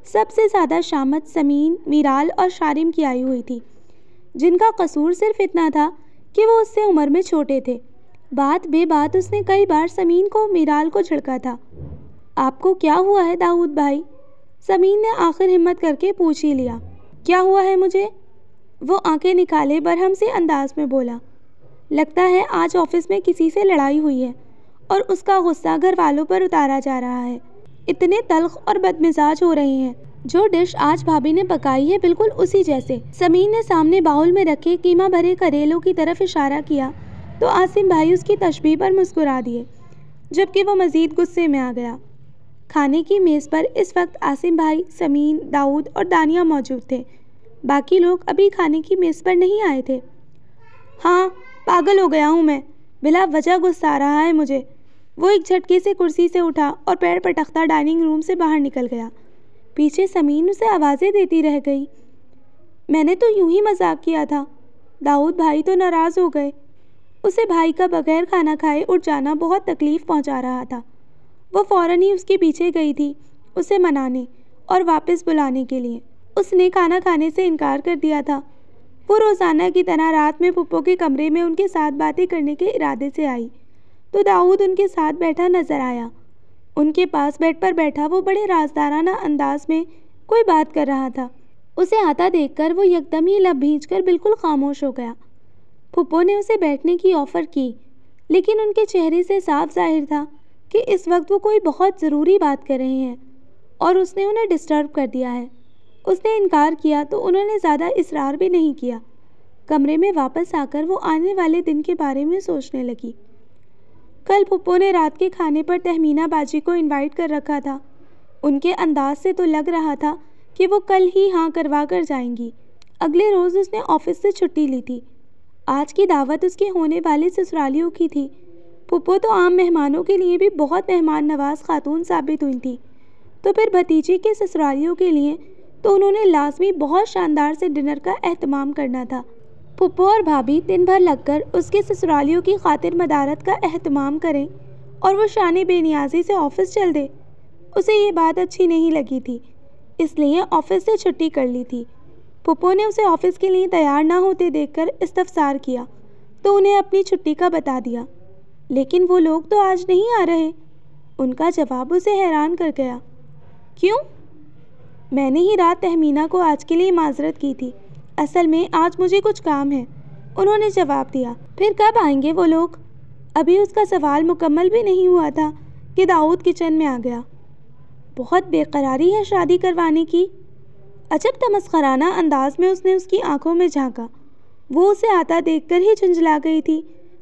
S2: سب سے زیادہ شامت سمین، میرال اور شارم کی آئی ہوئی تھی، جن کا قصور صرف اتنا تھا کہ وہ اس سے عمر میں چھوٹے تھے۔ بات بے بات اس نے کئی بار سمین کو میرال کو جھڑکا تھا۔ آپ کو کیا ہوا ہے داؤد بھائی؟ سمین نے آخر ہمت کر کے پوچھ ہی لیا۔ کیا ہوا ہے مجھے؟ وہ آنکھیں نکالے برہم سے انداز میں بولا۔ لگتا ہے آج آفس میں کسی سے لڑائی ہوئی ہے اور اس کا غصہ گھر والوں پر اتارا جا رہا ہے۔ اتنے تلخ اور بدمزاج ہو رہے ہیں۔ جو ڈش آج بھابھی نے پکائی ہے بالکل اسی جیسے۔ سمین نے سامنے باؤل میں رکھے قیمہ بھرے کریلوں کی طرف اشارہ کیا تو عاصم بھائی اس کی تشبیہ پر مسکرا دیے، جبکہ وہ مزید غصے میں آ گیا۔ کھانے کی میز پر اس وقت عاصم بھائی، سمین، داؤد اور دانیہ موجود تھے۔ باقی لوگ ابھی کھانے کی میز پر نہیں آئے تھے۔ ہاں، پاگل ہو گیا ہوں میں، بلا وجہ غصہ آ رہا ہے مجھے۔ وہ ایک جھٹکے سے کرسی سے اٹھا اور پیر پٹکتا ڈائننگ روم سے باہر نکل گیا۔ پیچھے سمین اسے آوازیں دیتی رہ گئی۔ میں نے تو یوں ہی مذاق کیا تھا۔ داؤد بھائی تو ناراض ہو گئے۔ اسے بھائی کا بغیر کھانا کھائے اٹھ جانا بہت تکلیف پہنچا رہا تھا۔ وہ فوراً ہی اس کے پیچھے گئی تھی اسے منانے اور واپس بلانے کے لیے۔ اس نے کھانا کھانے سے انکار کر دیا تھا۔ وہ روزانہ کی طرح رات میں پھپھو کے کمرے میں ان کے ساتھ باتیں کرنے کے ارادے سے آئی تو داؤد ان کے ساتھ بیٹھا نظر آیا۔ ان کے پاس بیڈ پر بیٹھا وہ بڑے رازدارانہ انداز میں کوئی بات کر رہا تھا۔ اسے آتا دیکھ کر وہ یکدم ہی لب بھینچ کر بالکل خاموش ہو گیا۔ پھپھو نے اسے بیٹھنے کی آفر کی، لیکن ان کے چہرے سے صاف ظاہر تھا کہ اس وقت وہ کوئی بہت ضروری بات کر رہے ہیں۔ اور اس نے انہیں ڈسٹرب کر دیا ہے۔ اس نے انکار کیا تو انہوں نے زیادہ اصرار بھی نہیں کیا۔ کمرے میں واپس آ کر وہ آنے والے دن کے بارے میں سوچنے لگی۔ کل پھپھو نے رات کے کھانے پر تہمینہ باجی کو انوائٹ کر رکھا تھا۔ ان کے انداز سے تو لگ رہا تھا کہ وہ کل ہی ہاں کروا کر جائیں گی۔ اگلے روز اس نے آفس سے چھٹی لی تھی۔ آج کی دعوت اس کے ہونے والے سسرالیوں کی تھی۔ پھپھو تو عام مہمانوں کے لیے بھی بہت مہمان نواز خاتون ثابت ہوئی تھی، تو پھر بھتیجے کے سسرالیوں کے لیے تو انہوں نے لازمی بہت شاندار سے ڈنر کا اہتمام کرنا تھا۔ پھپھو اور بھابھی دن بھر لگ کر اس کے سسرالیوں کی خاطر مدارت کا اہتمام کریں اور وہ شان بے نیازی سے آفس چل دے۔ اسے یہ بات اچھی نہیں لگی تھی، اس لیے آفس سے چھٹی کر لی تھی۔ پھپھو نے اسے آفس کے لیے تیار نہ ہوتے دیکھ کر استفسار کیا تو انہیں اپنی چھٹی کا بتا دیا، لیکن وہ لوگ تو آج نہیں آ رہے۔ ان کا جواب اسے حیران کر گیا۔ کیوں؟ میں نے ہی رات تہمینہ کو آج کے لیے معذرت کی تھی، اصل میں آج مجھے کچھ کام ہے، انہوں نے جواب دیا۔ پھر کب آئیں گے وہ لوگ؟ ابھی اس کا سوال مکمل بھی نہیں ہوا تھا کہ داؤد کچن میں آ گیا۔ بہت بے قراری ہے شادی کروانے کی۔ عجب تمسخرانہ انداز میں اس نے اس کی آنکھوں میں جھانکا۔ وہ اسے آتا دیکھ کر ہی جھنجھلا گئی تھی۔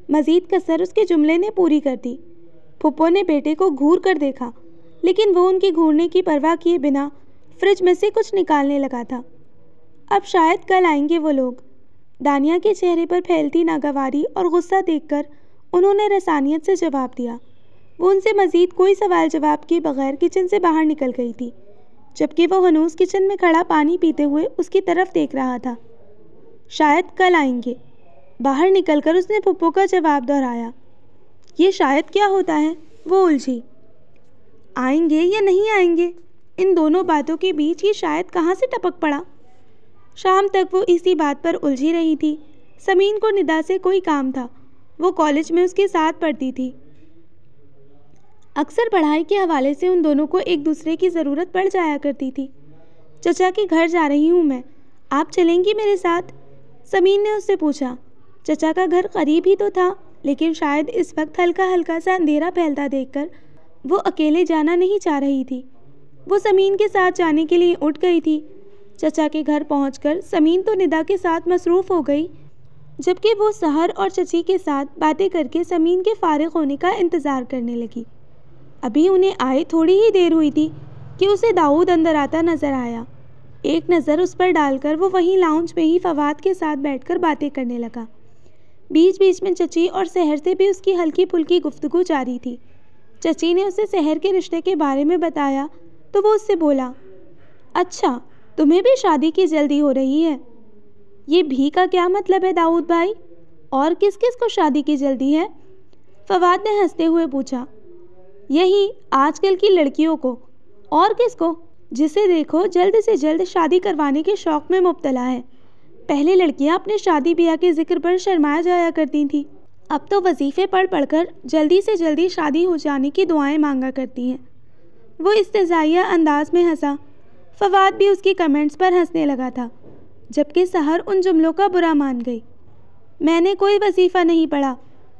S2: مزید کسر اس کے جملے نے پوری کر دی۔ پھپھو نے بیٹے کو گھور کر دیکھا، لیکن وہ ان کی گھورنے کی پرواہ کیے بنا فریج میں سے کچھ نکالنے لگا تھا۔ اب شاید کل آئیں گے وہ لوگ۔ دانیہ کے چہرے پر پھیلتی ناگواری اور غصہ دیکھ کر انہوں نے رسانیت سے جواب دیا۔ وہ ان سے مزید کوئی سوال جواب کیے بغیر کچن سے باہر نکل گئی تھی، جبکہ وہ ہنوز کچن میں کھڑا پانی پیتے ہوئے اس کی طرف دیکھ رہا تھا۔ شاید کل آئیں گے۔ باہر نکل کر اس نے پھپھو کا جواب دہرایا۔ یہ شاید کیا ہوتا ہے؟ وہ الجھی۔ آئیں گے یا نہیں آئیں گے، ان دونوں باتوں کے بیچ یہ شاید کہاں سے ٹپک پڑا؟ شام تک وہ اسی بات پر الجھی رہی تھی۔ سمین کو ندا سے کوئی کام تھا، وہ کالج میں اس کے ساتھ پڑھتی تھی۔ اکثر پڑھائی کے حوالے سے ان دونوں کو ایک دوسرے کی ضرورت پڑ جایا کرتی تھی۔ چچا کے گھر جا رہی ہوں میں، آپ چلیں گی میرے ساتھ؟ سمین نے اس سے پوچھا۔ چچا کا گھر قریب ہی تو تھا، لیکن شاید اس وقت ہلکا ہلکا سا اندھیرا پھیلتا دیکھ کر وہ اکیلے جانا نہیں چاہ رہی تھی۔ وہ سمین کے ساتھ جانے کے لیے اٹھ گئی تھی۔ چچا کے گھر پہنچ کر سمین تو ندا کے ساتھ مصروف ہو گئی، جبکہ وہ سحر اور چچی کے ساتھ باتیں کر کے سمین کے فارغ ہونے کا انتظار کرنے لگی۔ ابھی انہیں آئے تھوڑی ہی دیر ہوئی تھی کہ اسے داؤد اندر آتا نظر آیا۔ ایک نظر اس پر ڈال کر وہ وہیں لاؤنج میں ہی فواد کے ساتھ بیٹھ کر باتیں کرنے لگا۔ بیچ بیچ میں چچی اور سحر سے بھی اس کی ہلکی پھلکی گفتگو جاری تھی۔ چچی نے اسے سحر کے رشتے کے بارے میں بتایا تو وہ اس سے بولا، اچھا تمہیں بھی شادی کی جلدی ہو رہی ہے؟ یہ بھی کا کیا مطلب ہے داؤد بھائی؟ اور کس کس کو شادی کی جلدی ہے؟ فواد نے ہنستے ہوئے پوچھا۔ یہی آج کل کی لڑکیوں کو۔ اور کس کو؟ جسے دیکھو جلد سے جلد شادی کروانے کے شوق میں مبتلا ہے۔ پہلے لڑکیاں اپنے شادی بیاہ کے ذکر پر شرمایا جایا کرتی تھیں، اب تو وظیفے پڑھ پڑھ کر جلدی سے جلدی شادی ہو جانے کی دعائیں مانگا کرتی ہیں۔ وہ استہزائیہ انداز میں ہنسا۔ فواد بھی اس کی کمنٹس پر ہنسنے لگا تھا، جبکہ سحر ان جملوں کا برا مان گئی۔ میں نے کوئی وظیفہ نہیں پڑھا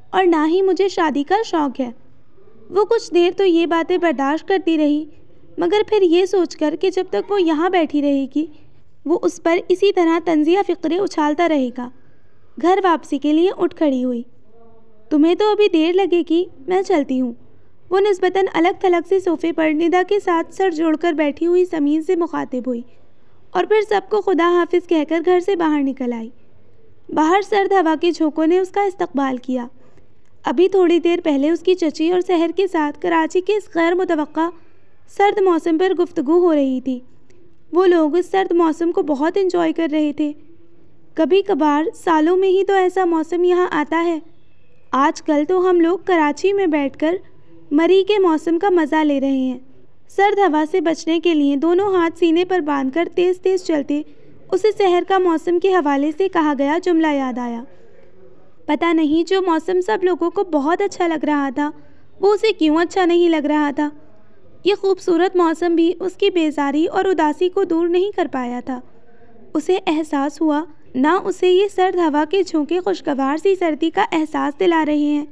S2: اور نہ ہی مجھے شادی کا شوق ہے۔ وہ کچھ دیر تو یہ باتیں برداشت کرتی رہی، مگر پھر یہ سوچ کر کہ جب تک وہ یہاں بیٹھی رہے گی وہ اس پر اسی طرح طنزیہ فقرے اچھالتا رہے گا، گھر واپسی کے لیے اٹھ کھڑی ہوئی۔ تمہیں تو ابھی دیر لگے گی، میں چلتی ہوں۔ وہ نسبتاً الگ تھلگ سے صوفے پر ندا کے ساتھ سر جوڑ کر بیٹھی ہوئی سمین سے مخاطب ہوئی اور پھر سب کو خدا حافظ کہہ کر گھر سے باہر نکل آئی۔ باہر سرد ہوا کے جھونکوں نے اس کا استقبال کیا۔ ابھی تھوڑی دیر پہلے اس کی چچی اور سحر کے ساتھ کراچی کے اس غیر متوقع سرد موسم پر گفتگو ہو رہی تھی۔ وہ لوگ اس سرد موسم کو بہت انجوائے کر رہے تھے۔ کبھی کبھار سالوں میں ہی تو ایسا موسم یہاں آتا ہے۔ آج کل تو ہم لوگ کراچی میں بیٹھ کر مری کے موسم کا مزہ لے رہے ہیں۔ سرد ہوا سے بچنے کے لیے دونوں ہاتھ سینے پر باندھ کر تیز تیز چلتے اسے سحر کا موسم کے حوالے سے کہا گیا جملہ یاد آیا۔ پتہ نہیں جو موسم سب لوگوں کو بہت اچھا لگ رہا تھا وہ اسے کیوں اچھا نہیں لگ رہا تھا۔ یہ خوبصورت موسم بھی اس کی بیزاری اور اداسی کو دور نہیں کر پایا تھا۔ اسے احساس ہوا نہ اسے یہ سرد ہوا کے جھونکے خوشگوار سی سردی کا احساس دلا رہے ہیں،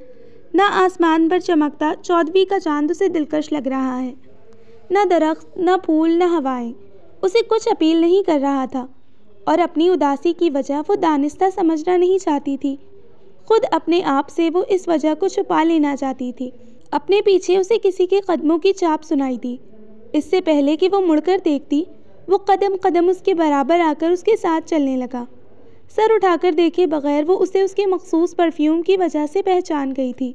S2: نہ آسمان پر چمکتا 14ویں کا چاند اسے دلکش لگ رہا ہے، نہ درخت، نہ پھول، نہ ہوائیں اسے کچھ اپیل نہیں کر رہا تھا، اور اپنی اداسی کی وجہ وہ دانستہ سمجھنا نہیں چاہتی تھی۔ خود اپنے آپ سے وہ اس وجہ کو چھپا لینا چاہتی تھی۔ اپنے پیچھے اسے کسی کے قدموں کی چاپ سنائی دی۔ اس سے پہلے کہ وہ مڑ کر دیکھتی، وہ قدم قدم اس کے برابر آ کر اس کے ساتھ چلنے لگا۔ سر اٹھا کر دیکھے بغیر وہ اسے اس کے مخصوص پرفیوم کی وجہ سے پہچان گئی تھی۔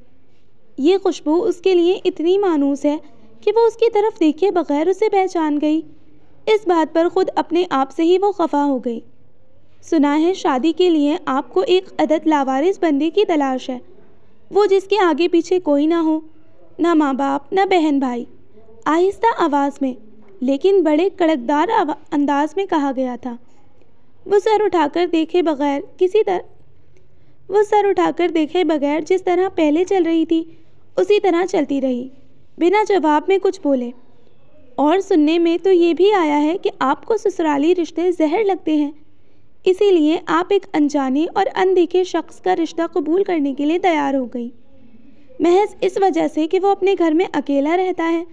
S2: یہ خوشبو اس کے لیے اتنی مانوس ہے کہ وہ اس کی طرف دیکھے بغیر اسے پہچان گئی۔ اس بات پر خود اپنے آپ سے ہی وہ خفا ہو گئی۔ سنا ہے شادی کے لیے آپ کو ایک عدد لاوارث بندے کی تلاش ہے، وہ جس کے آگے پیچھے کوئی نہ ہو، نہ ماں باپ، نہ بہن بھائی۔ آہستہ آواز میں لیکن بڑے کڑکدار انداز میں کہا گیا تھا۔ وہ سر اٹھا کر دیکھے بغیر جس طرح پہلے چل رہی تھی اسی طرح چلتی رہی، بنا جواب میں کچھ بولے۔ اور سننے میں تو یہ بھی آیا ہے کہ آپ کو سسرالی رشتے زہر لگتے ہیں، اسی لیے آپ ایک انجانے اور اندیکھے شخص کا رشتہ قبول کرنے کے لیے تیار ہو گئی، محض اس وجہ سے کہ وہ اپنے گھر میں اکیلا رہتا ہے۔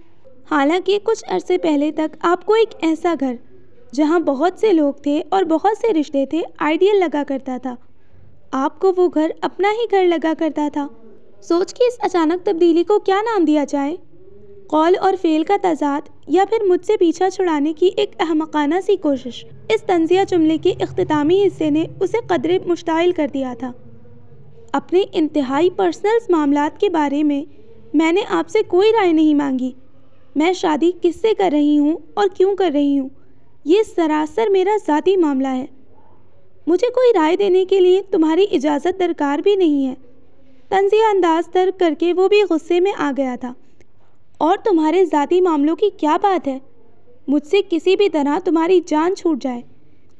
S2: حالانکہ کچھ عرصے پہلے تک آپ کو ایک ایسا گھر جہاں بہت سے لوگ تھے اور بہت سے رشتے تھے آئیڈیل لگا کرتا تھا۔ آپ کو وہ گھر اپنا ہی گھر لگا کرتا تھا۔ سوچ کی اس اچانک تبدیلی کو کیا نام دیا جائے؟ قول اور فعل کا تضاد، یا پھر مجھ سے پیچھا چھڑانے کی ایک احمقانہ سی کوشش؟ اس طنزیہ جملے کے اختتامی حصے نے اسے قدرے مشتعل کر دیا تھا۔ اپنے انتہائی پرسنل معاملات کے بارے میں نے آپ سے کوئی رائے نہیں مانگی۔ میں شادی کس سے کر رہی ہوں اور کیوں کر رہی ہوں، یہ سراسر میرا ذاتی معاملہ ہے۔ مجھے کوئی رائے دینے کے لیے تمہاری اجازت درکار بھی نہیں ہے۔ طنزیہ انداز ترک کر کے وہ بھی غصے میں آ گیا تھا۔ اور تمہارے ذاتی معاملوں کی کیا بات ہے؟ مجھ سے کسی بھی طرح تمہاری جان چھوٹ جائے،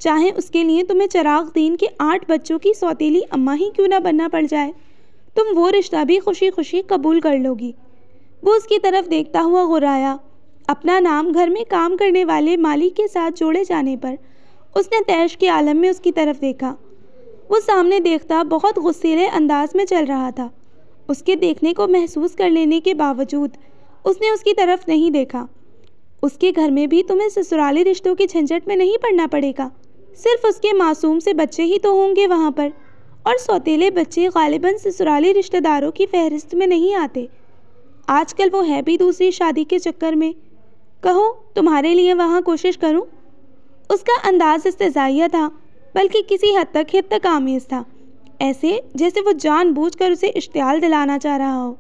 S2: چاہے اس کے لیے تمہیں چراغ دین کے 8 بچوں کی سوتیلی اماں ہی کیوں نہ بننا پڑ جائے، تم وہ رشتہ بھی خوشی خوشی قبول کر لو گی۔ وہ اس کی طرف دیکھتا ہوا غرایا۔ اپنا نام گھر میں کام کرنے والے مالی کے ساتھ جوڑے جانے پر اس نے طیش کے عالم میں اس کی طرف دیکھا۔ وہ سامنے دیکھتا بہت غصیلے انداز میں چل رہا تھا۔ اس کے دیکھنے کو محسوس کر لینے کے باوجود اس نے اس کی طرف نہیں دیکھا۔ اس کے گھر میں بھی تمہیں سسرالی رشتوں کی جھنجھٹ میں نہیں پڑنا پڑے گا۔ صرف اس کے معصوم سے بچے ہی تو ہوں گے وہاں پر، اور سوتیلے بچے غالباً سسرالی رشتہ داروں کی فہرست میں نہیں آتے۔ آج کل وہ ہے بھی دوسری شادی کے چکر میں۔ کہو تمہارے لیے وہاں کوشش کروں؟ اس کا انداز استہزائیہ تھا، بلکہ کسی حد تک آمیز تھا، ایسے جیسے وہ جان بوجھ کر اسے اشتعال دلانا چاہ رہا ہو۔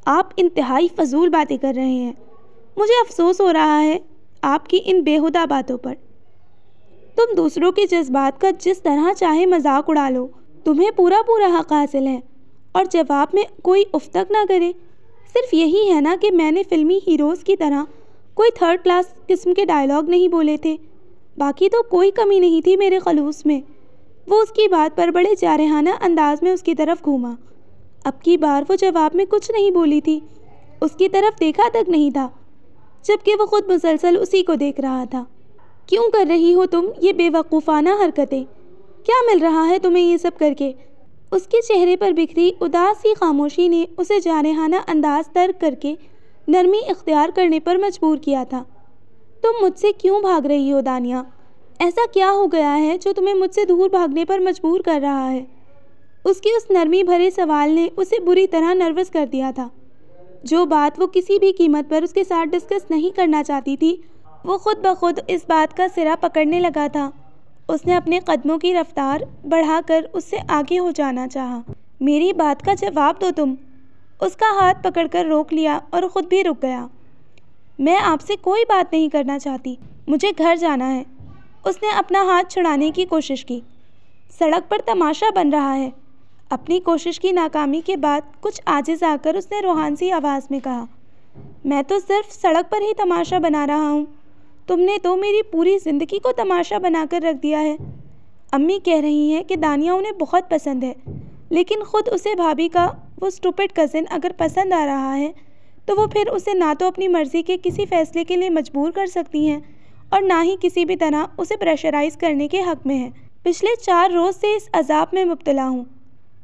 S2: آپ انتہائی فضول باتیں کر رہے ہیں، مجھے افسوس ہو رہا ہے آپ کی ان بیہودہ باتوں پر۔ تم دوسروں کے جذبات کا جس طرح چاہے مذاق اڑا لو، تمہیں پورا حق حاصل ہے، اور جواب میں کوئی اف تک نہ کرے۔ صرف یہی ہے نا کہ میں نے فلمی ہیروز کی طرح کوئی 3rd کلاس قسم کے ڈائلاگ نہیں بولے تھے، باقی تو کوئی کمی نہیں تھی میرے خلوص میں۔ وہ اس کی بات پر بڑے جارحانہ انداز میں اس کی طرف گھوما۔ اب کی بار وہ جواب میں کچھ نہیں بولی تھی، اس کی طرف دیکھا تک نہیں تھا، جبکہ وہ خود مسلسل اسی کو دیکھ رہا تھا۔ کیوں کر رہی ہو تم یہ بے وقوفانہ حرکتیں؟ کیا مل رہا ہے تمہیں یہ سب کر کے؟ اس کے چہرے پر بکھری اداس سی خاموشی نے اسے جارحانہ انداز ترک کر کے نرمی اختیار کرنے پر مجبور کیا تھا۔ تم مجھ سے کیوں بھاگ رہی ہو دانیہ؟ ایسا کیا ہو گیا ہے جو تمہیں مجھ سے دور بھاگنے پر مجبور کر رہا ہے؟ اس کی اس نرمی بھرے سوال نے اسے بری طرح نروس کر دیا تھا۔ جو بات وہ کسی بھی قیمت پر اس کے ساتھ ڈسکس نہیں کرنا چاہتی تھی، وہ خود بخود اس بات کا سرا پکڑنے لگا تھا۔ اس نے اپنے قدموں کی رفتار بڑھا کر اس سے آگے ہو جانا چاہا۔ میری بات کا جواب دو تم۔ اس کا ہاتھ پکڑ کر روک لیا اور خود بھی رک گیا۔ میں آپ سے کوئی بات نہیں کرنا چاہتی، مجھے گھر جانا ہے۔ اس نے اپنا ہاتھ چھڑانے کی کوشش کی۔ سڑک پر تماشا بن رہا ہے۔ اپنی کوشش کی ناکامی کے بعد کچھ عاجز آ کر اس نے روحان سی آواز میں کہا، میں تو صرف سڑک پر ہی تماشا بنا رہا ہوں، تم نے تو میری پوری زندگی کو تماشا بنا کر رکھ دیا ہے۔ امی کہہ رہی ہیں کہ دانیہ انہیں بہت پسند ہے، لیکن خود اسے بھابھی کا وہ اسٹوپڈ کزن اگر پسند آ رہا ہے تو وہ پھر اسے نہ تو اپنی مرضی کے کسی فیصلے کے لیے مجبور کر سکتی ہیں اور نہ ہی کسی بھی طرح اسے پریشرائز کرنے کے حق میں ہے۔ پچھلے 4 روز سے اس عذاب میں مبتلا ہوں۔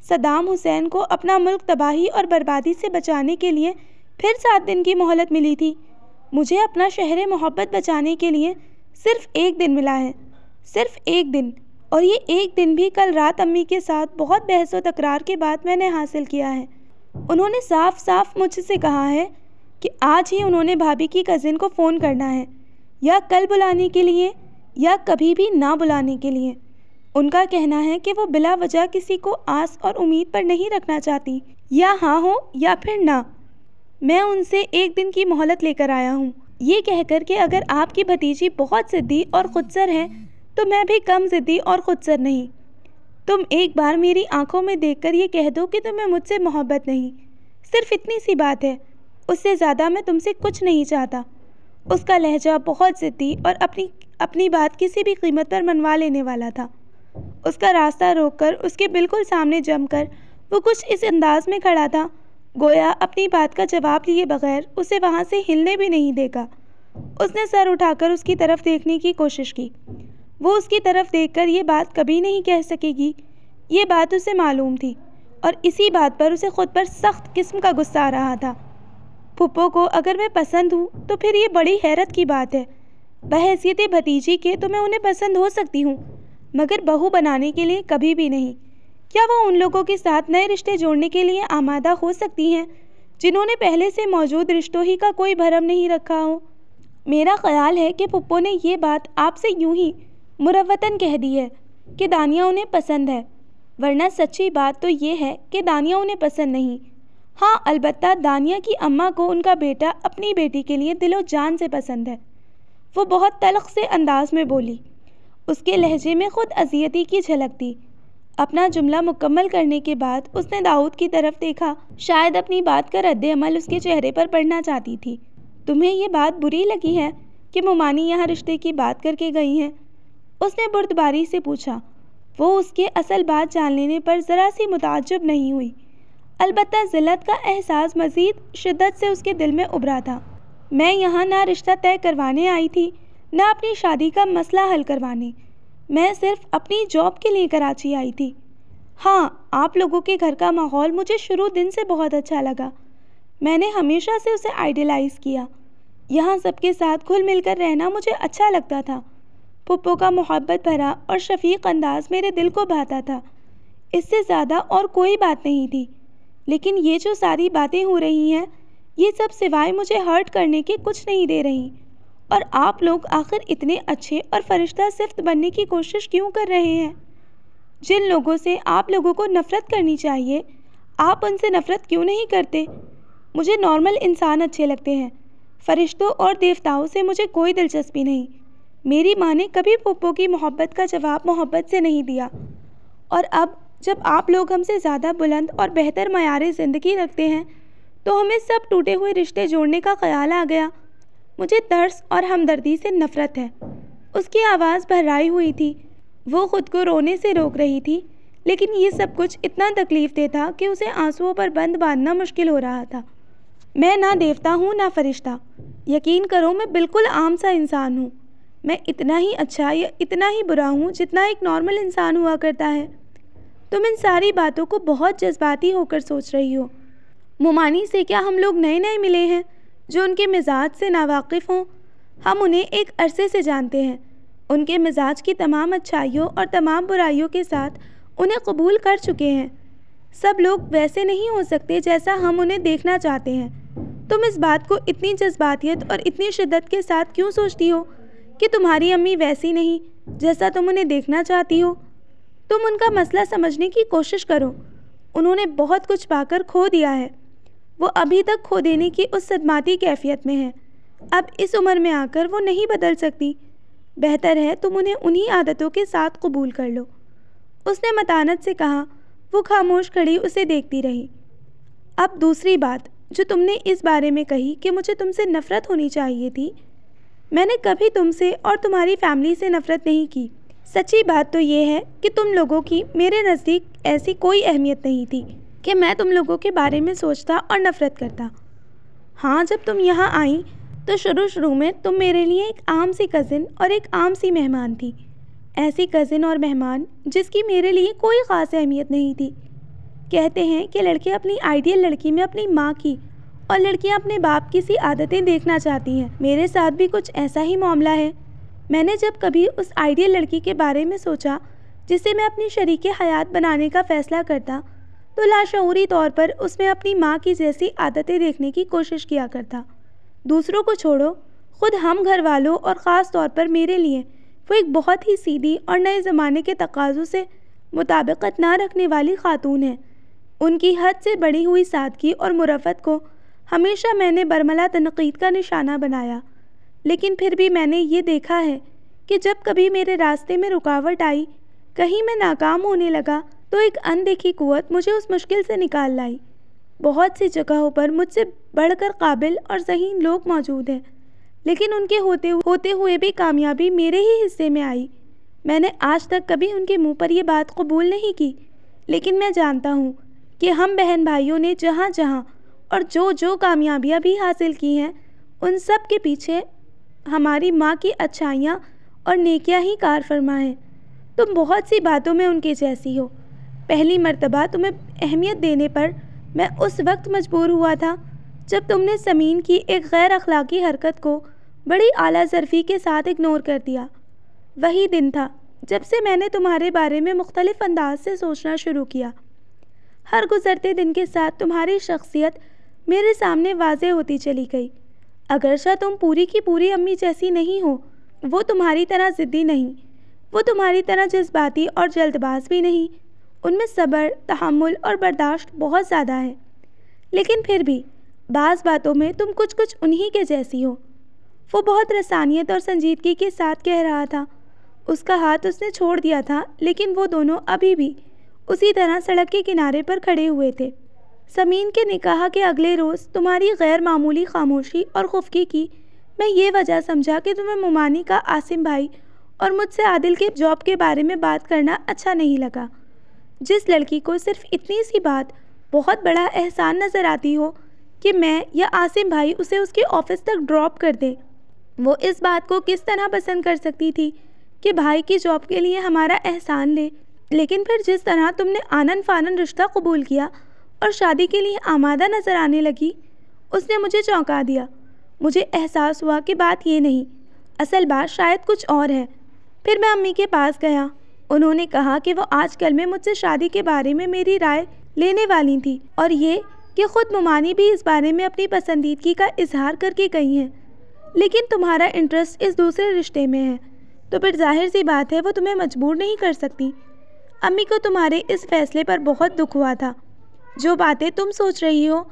S2: صدام حسین کو اپنا ملک تباہی اور بربادی سے بچانے کے لیے پھر 7 دن کی مہلت ملی تھی، مجھے اپنا شہر محبت بچانے کے لیے صرف 1 دن ملا ہے، صرف 1 دن، اور یہ 1 دن بھی کل رات امی کے ساتھ بہت بحث و تکرار کے بعد میں نے حاصل کیا ہے۔ انہوں نے صاف صاف مجھ سے کہا ہے کہ آج ہی انہوں نے بھابھی کی کزن کو فون کرنا ہے، یا کل بلانے کے لیے یا کبھی بھی نہ بلانے کے لیے۔ ان کا کہنا ہے کہ وہ بلا وجہ کسی کو آس اور امید پر نہیں رکھنا چاہتی، یا ہاں ہو یا پھر نہ۔ میں ان سے 1 دن کی مہلت لے کر آیا ہوں، یہ کہہ کر کہ اگر آپ کی بھتیجی بہت ضدی اور خودسر ہے تو میں بھی کم ضدی اور خودسر نہیں۔ تم ایک بار میری آنکھوں میں دیکھ کر یہ کہہ دو کہ تمہیں مجھ سے محبت نہیں، صرف اتنی سی بات ہے، اس سے زیادہ میں تم سے کچھ نہیں چاہتا۔ اس کا لہجہ بہت ضدی اور اپنی بات کسی بھی قیمت پر منوا لینے والا تھا۔ اس کا راستہ روک کر اس کے بالکل سامنے جم کر وہ کچھ اس انداز میں کھڑا تھا گویا اپنی بات کا جواب لیے بغیر اسے وہاں سے ہلنے بھی نہیں دے گا۔ اس نے سر اٹھا کر اس کی طرف دیکھنے کی کوشش کی۔ وہ اس کی طرف دیکھ کر یہ بات کبھی نہیں کہہ سکے گی، یہ بات اسے معلوم تھی، اور اسی بات پر اسے خود پر سخت قسم کا غصہ آ رہا تھا۔ پھپھو کو اگر میں پسند ہوں تو پھر یہ بڑی حیرت کی بات ہے۔ بحیثیت بھتیجی کے تو میں انہیں پسند ہو سکتی ہوں، مگر بہو بنانے کے لیے کبھی بھی نہیں۔ کیا وہ ان لوگوں کے ساتھ نئے رشتے جوڑنے کے لیے آمادہ ہو سکتی ہیں جنہوں نے پہلے سے موجود رشتوں ہی کا کوئی بھرم نہیں رکھا ہو؟ میرا خیال ہے کہ پھپھو نے یہ بات آپ سے یوں ہی مروتاً کہہ دی ہے کہ دانیہ انہیں پسند ہے، ورنہ سچی بات تو یہ ہے کہ دانیہ انہیں پسند نہیں۔ ہاں البتہ دانیہ کی اماں کو ان کا بیٹا اپنی بیٹی کے لیے دل و جان سے پسند ہے۔ وہ بہت تلخ سے انداز میں بولی، اس کے لہجے میں خود اذیتی کی جھلک تھی۔ اپنا جملہ مکمل کرنے کے بعد اس نے داؤد کی طرف دیکھا، شاید اپنی بات کا رد عمل اس کے چہرے پر پڑھنا چاہتی تھی۔ تمہیں یہ بات بری لگی ہے کہ ممانی یہاں رشتے کی بات کر کے گئی ہیں؟ اس نے بردباری سے پوچھا۔ وہ اس کے اصل بات جان لینے پر ذرا سی متعجب نہیں ہوئی، البتہ ذلت کا احساس مزید شدت سے اس کے دل میں ابھرا تھا۔ میں یہاں نہ رشتہ طے کروانے آئی تھی، نہ اپنی شادی کا مسئلہ حل کروانے، میں صرف اپنی جاب کے لیے کراچی آئی تھی۔ ہاں، آپ لوگوں کے گھر کا ماحول مجھے شروع دن سے بہت اچھا لگا، میں نے ہمیشہ سے اسے آئیڈیلائز کیا۔ یہاں سب کے ساتھ گھل مل کر رہنا مجھے اچھا لگتا تھا۔ پھپھو کا محبت بھرا اور شفیق انداز میرے دل کو بھاتا تھا، اس سے زیادہ اور کوئی بات نہیں تھی۔ لیکن یہ جو ساری باتیں ہو رہی ہیں، یہ سب سوائے مجھے ہرٹ کرنے کے کچھ نہیں دے رہی، اور آپ لوگ آخر اتنے اچھے اور فرشتہ صفت بننے کی کوشش کیوں کر رہے ہیں؟ جن لوگوں سے آپ لوگوں کو نفرت کرنی چاہیے، آپ ان سے نفرت کیوں نہیں کرتے؟ مجھے نارمل انسان اچھے لگتے ہیں، فرشتوں اور دیوتاؤں سے مجھے کوئی دلچسپی نہیں۔ میری ماں نے کبھی پھپھو کی محبت کا جواب محبت سے نہیں دیا، اور اب جب آپ لوگ ہم سے زیادہ بلند اور بہتر معیار زندگی رکھتے ہیں تو ہمیں سب ٹوٹے ہوئے رشتے جوڑنے کا خیال آ گیا۔ مجھے ترس اور ہمدردی سے نفرت ہے۔ اس کی آواز بھرائی ہوئی تھی، وہ خود کو رونے سے روک رہی تھی، لیکن یہ سب کچھ اتنا تکلیف دہ تھا کہ اسے آنسوؤں پر بند باندھنا مشکل ہو رہا تھا۔ میں نہ دیوتا ہوں نہ فرشتہ، یقین کرو میں بالکل عام سا انسان ہوں۔ میں اتنا ہی اچھا یا اتنا ہی برا ہوں جتنا ایک نارمل انسان ہوا کرتا ہے۔ تم ان ساری باتوں کو بہت جذباتی ہو کر سوچ رہی ہو۔ ممانی سے کیا ہم لوگ نئے نئے ملے ہیں جو ان کے مزاج سے ناواقف ہوں؟ ہم انہیں ایک عرصے سے جانتے ہیں، ان کے مزاج کی تمام اچھائیوں اور تمام برائیوں کے ساتھ انہیں قبول کر چکے ہیں۔ سب لوگ ویسے نہیں ہو سکتے جیسا ہم انہیں دیکھنا چاہتے ہیں۔ تم اس بات کو اتنی جذباتیت اور اتنی شدت کے ساتھ کیوں سوچتی ہو کہ تمہاری امی ویسی نہیں جیسا تم انہیں دیکھنا چاہتی ہو؟ تم ان کا مسئلہ سمجھنے کی کوشش کرو۔ انہوں نے بہت کچھ پا کر کھو دیا ہے، وہ ابھی تک کھو دینے کی اس صدماتی کیفیت میں ہے۔ اب اس عمر میں آ کر وہ نہیں بدل سکتی۔ بہتر ہے تم انہیں انہی عادتوں کے ساتھ قبول کر لو۔ اس نے متانت سے کہا۔ وہ خاموش کھڑی اسے دیکھتی رہی۔ اب دوسری بات جو تم نے اس بارے میں کہی کہ مجھے تم سے نفرت ہونی چاہیے تھی، میں نے کبھی تم سے اور تمہاری فیملی سے نفرت نہیں کی۔ سچی بات تو یہ ہے کہ تم لوگوں کی میرے نزدیک ایسی کوئی اہمیت نہیں تھی کہ میں تم لوگوں کے بارے میں سوچتا اور نفرت کرتا۔ ہاں، جب تم یہاں آئیں تو شروع میں تم میرے لیے ایک عام سی کزن اور ایک عام سی مہمان تھی، ایسی کزن اور مہمان جس کی میرے لیے کوئی خاص اہمیت نہیں تھی۔ کہتے ہیں کہ لڑکے اپنی آئیڈیل لڑکی میں اپنی ماں کی اور لڑکیاں اپنے باپ کی سی عادتیں دیکھنا چاہتی ہیں۔ میرے ساتھ بھی کچھ ایسا ہی معاملہ ہے۔ میں نے جب کبھی اس آئیڈیل لڑکی کے بارے میں سوچا جسے میں اپنی شریک حیات بنانے کا فیصلہ کرتا تو لاشعوری طور پر اس میں اپنی ماں کی جیسی عادتیں دیکھنے کی کوشش کیا کرتا۔ دوسروں کو چھوڑو، خود ہم گھر والوں اور خاص طور پر میرے لیے وہ ایک بہت ہی سیدھی اور نئے زمانے کے تقاضوں سے مطابقت نہ رکھنے والی خاتون ہے۔ ان کی حد سے بڑھی ہوئی سادگی اور مرافت کو ہمیشہ میں نے برملا تنقید کا نشانہ بنایا، لیکن پھر بھی میں نے یہ دیکھا ہے کہ جب کبھی میرے راستے میں رکاوٹ آئی، کہیں میں ناکام ہونے لگا تو ایک اندیکھی قوت مجھے اس مشکل سے نکال لائی۔ بہت سی جگہوں پر مجھ سے بڑھ کر قابل اور ذہین لوگ موجود ہیں، لیکن ان کے ہوتے ہوئے بھی کامیابی میرے ہی حصے میں آئی۔ میں نے آج تک کبھی ان کے منہ پر یہ بات قبول نہیں کی، لیکن میں جانتا ہوں کہ ہم بہن بھائیوں نے جہاں جہاں اور جو کامیابیاں بھی حاصل کی ہیں، ان سب کے پیچھے ہماری ماں کی اچھائیاں اور نیکیاں ہی کار فرما ہیں۔ تم بہت سی باتوں میں ان کے جیسی ہو۔ پہلی مرتبہ تمہیں اہمیت دینے پر میں اس وقت مجبور ہوا تھا جب تم نے سمین کی ایک غیر اخلاقی حرکت کو بڑی اعلیٰ ظرفی کے ساتھ اگنور کر دیا۔ وہی دن تھا جب سے میں نے تمہارے بارے میں مختلف انداز سے سوچنا شروع کیا۔ ہر گزرتے دن کے ساتھ تمہاری شخصیت میرے سامنے واضح ہوتی چلی گئی۔ اگرچہ تم پوری کی پوری امی جیسی نہیں ہو، وہ تمہاری طرح ضدی نہیں، وہ تمہاری طرح جذباتی اور جلد باز بھی نہیں۔ ان میں صبر، تحمل اور برداشت بہت زیادہ ہے، لیکن پھر بھی بعض باتوں میں تم کچھ انہی کے جیسی ہو۔ وہ بہت رسانیت اور سنجیدگی کے ساتھ کہہ رہا تھا۔ اس کا ہاتھ اس نے چھوڑ دیا تھا، لیکن وہ دونوں ابھی بھی اسی طرح سڑک کے کنارے پر کھڑے ہوئے تھے۔ سمین کے نکاح کے اگلے روز تمہاری غیر معمولی خاموشی اور خفگی کی میں یہ وجہ سمجھا کہ تمہیں ممانی کا عاصم بھائی اور مجھ سے عادل کے جاب کے بارے میں بات کرنا اچھا نہیں لگا۔ جس لڑکی کو صرف اتنی سی بات بہت بڑا احسان نظر آتی ہو کہ میں یا عاصم بھائی اسے اس کے آفس تک ڈراپ کر دیں، وہ اس بات کو کس طرح پسند کر سکتی تھی کہ بھائی کی جاب کے لیے ہمارا احسان لے؟ لیکن پھر جس طرح تم نے آنن فانن رشتہ قبول کیا اور شادی کے لیے آمادہ نظر آنے لگی، اس نے مجھے چونکا دیا۔ مجھے احساس ہوا کہ بات یہ نہیں، اصل بات شاید کچھ اور ہے۔ پھر میں امی کے پاس گیا۔ انہوں نے کہا کہ وہ آج کل میں مجھ سے شادی کے بارے میں میری رائے لینے والی تھی، اور یہ کہ خود ممانی بھی اس بارے میں اپنی پسندیدگی کا اظہار کر کے گئی ہیں، لیکن تمہارا انٹرسٹ اس دوسرے رشتے میں ہے، تو پھر ظاہر سی بات ہے وہ تمہیں مجبور نہیں کر سکتی۔ امی کو تمہارے اس فیصلے پر بہت دکھ ہوا تھا۔ جو باتیں تم سوچ رہی ہو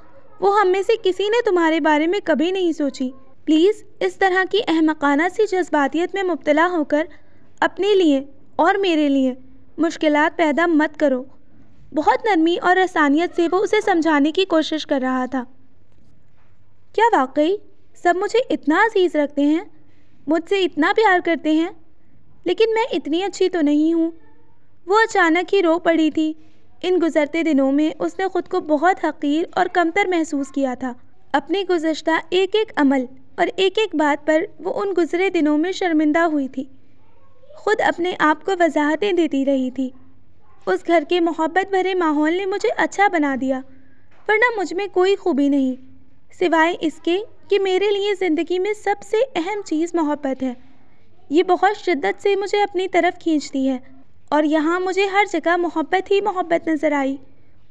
S2: وہ ہم میں سے کسی نے تمہارے بارے میں کبھی نہیں سوچی۔ پلیز اس طرح کی احمقانہ سی جذباتیت میں مبتلا ہو کر اپنے لیے اور میرے لیے مشکلات پیدا مت کرو۔ بہت نرمی اور رسانیت سے وہ اسے سمجھانے کی کوشش کر رہا تھا۔ کیا واقعی سب مجھے اتنا عزیز رکھتے ہیں، مجھ سے اتنا پیار کرتے ہیں، لیکن میں اتنی اچھی تو نہیں ہوں؟ وہ اچانک ہی رو پڑی تھی۔ ان گزرتے دنوں میں اس نے خود کو بہت حقیر اور کمتر محسوس کیا تھا۔ اپنے گزشتہ ایک ایک عمل اور ایک ایک بات پر وہ ان گزرے دنوں میں شرمندہ ہوئی تھی، خود اپنے آپ کو وضاحتیں دیتی رہی تھی۔ اس گھر کے محبت بھرے ماحول نے مجھے اچھا بنا دیا، ورنہ مجھ میں کوئی خوبی نہیں سوائے اس کے کہ میرے لیے زندگی میں سب سے اہم چیز محبت ہے۔ یہ بہت شدت سے مجھے اپنی طرف کھینچتی ہے، اور یہاں مجھے ہر جگہ محبت ہی محبت نظر آئی۔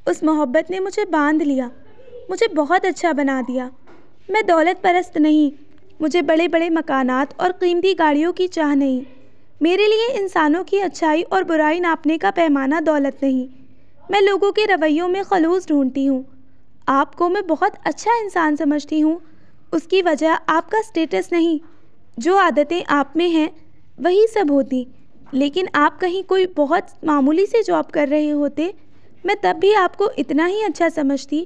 S2: اس محبت نے مجھے باندھ لیا، مجھے بہت اچھا بنا دیا۔ میں دولت پرست نہیں، مجھے بڑے بڑے مکانات اور قیمتی گاڑیوں کی چاہ نہیں۔ میرے لیے انسانوں کی اچھائی اور برائی ناپنے کا پیمانہ دولت نہیں۔ میں لوگوں کے رویوں میں خلوص ڈھونڈتی ہوں۔ آپ کو میں بہت اچھا انسان سمجھتی ہوں، اس کی وجہ آپ کا اسٹیٹس نہیں۔ جو عادتیں آپ میں ہیں وہی سب ہوتی، لیکن آپ کہیں کوئی بہت معمولی سے جاب کر رہے ہوتے، میں تب بھی آپ کو اتنا ہی اچھا سمجھتی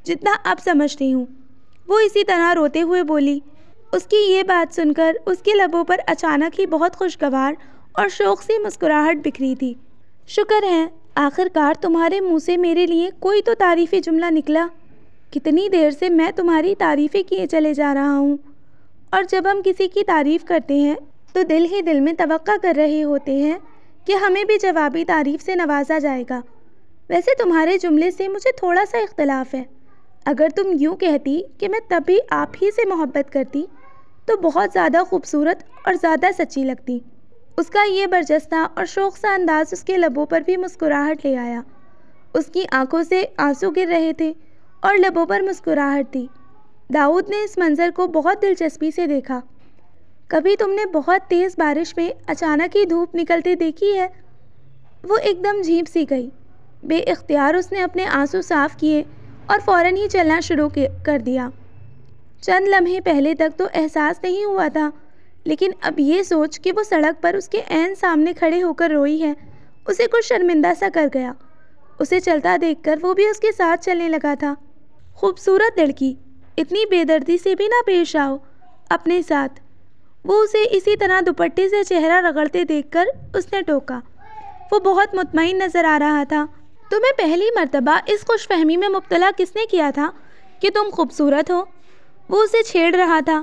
S2: جتنا اب سمجھتی ہوں۔ وہ اسی طرح روتے ہوئے بولی۔ اس کی یہ بات سن کر اس کے لبوں پر اچانک ہی بہت خوشگوار اور شوق سی مسکراہٹ بکھری تھی۔ شکر ہے آخر کار تمہارے منہ سے میرے لیے کوئی تو تعریفی جملہ نکلا۔ کتنی دیر سے میں تمہاری تعریفیں کیے چلے جا رہا ہوں، اور جب ہم کسی کی تعریف کرتے ہیں تو دل ہی دل میں توقع کر رہے ہوتے ہیں کہ ہمیں بھی جوابی تعریف سے نوازا جائے گا۔ ویسے تمہارے جملے سے مجھے تھوڑا سا اختلاف ہے۔ اگر تم یوں کہتی کہ میں تب بھی آپ ہی سے محبت کرتی تو بہت زیادہ خوبصورت اور زیادہ سچی لگتی۔ اس کا یہ برجستہ اور شوق سا انداز اس کے لبوں پر بھی مسکراہٹ لے آیا۔ اس کی آنکھوں سے آنسو گر رہے تھے اور لبوں پر مسکراہٹ تھی۔ داؤد نے اس منظر کو بہت دلچسپی سے دیکھا۔ کبھی تم نے بہت تیز بارش میں اچانک ہی دھوپ نکلتے دیکھی ہے؟ وہ ایک دم جھیپ سی گئی۔ بے اختیار اس نے اپنے آنسو صاف کیے اور فوراً ہی چلنا شروع کر دیا۔ چند لمحے پہلے تک تو احساس نہیں ہوا تھا، لیکن اب یہ سوچ کہ وہ سڑک پر اس کے عین سامنے کھڑے ہو کر روئی ہے اسے کچھ شرمندہ سا کر گیا۔ اسے چلتا دیکھ کر وہ بھی اس کے ساتھ چلنے لگا تھا۔ خوبصورت لڑکی، اتنی بے دردی سے بھی نہ پیش آؤ اپنے ساتھ۔ وہ اسے اسی طرح دوپٹے سے چہرہ رگڑتے دیکھ کر اس نے ٹوکا۔ وہ بہت مطمئن نظر آ رہا تھا۔ تمہیں پہلی مرتبہ اس خوش فہمی میں مبتلا کس نے کیا تھا کہ تم خوبصورت ہو؟ وہ اسے چھیڑ رہا تھا۔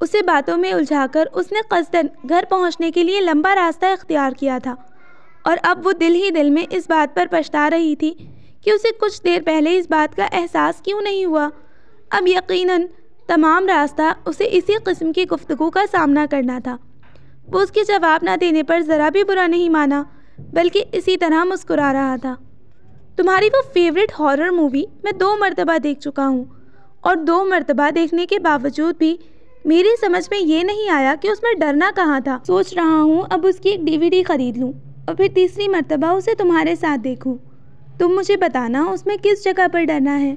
S2: اسے باتوں میں الجھا کر اس نے قصداً گھر پہنچنے کے لیے لمبا راستہ اختیار کیا تھا، اور اب وہ دل ہی دل میں اس بات پر پچھتا رہی تھی کہ اسے کچھ دیر پہلے اس بات کا احساس کیوں نہیں ہوا۔ اب یقیناً تمام راستہ اسے اسی قسم کی گفتگو کا سامنا کرنا تھا۔ وہ اس کے جواب نہ دینے پر ذرا بھی برا نہیں مانا، بلکہ اسی طرح مسکرا رہا تھا۔ تمہاری وہ فیوریٹ ہارر مووی میں 2 مرتبہ دیکھ چکا ہوں، اور 2 مرتبہ دیکھنے کے باوجود بھی میری سمجھ میں یہ نہیں آیا کہ اس میں ڈرنا کہاں تھا۔ سوچ رہا ہوں اب اس کی ایک DVD خرید لوں اور پھر تیسری مرتبہ اسے تمہارے ساتھ دیکھوں۔ تم مجھے بتانا اس میں کس جگہ پر ڈرنا ہے،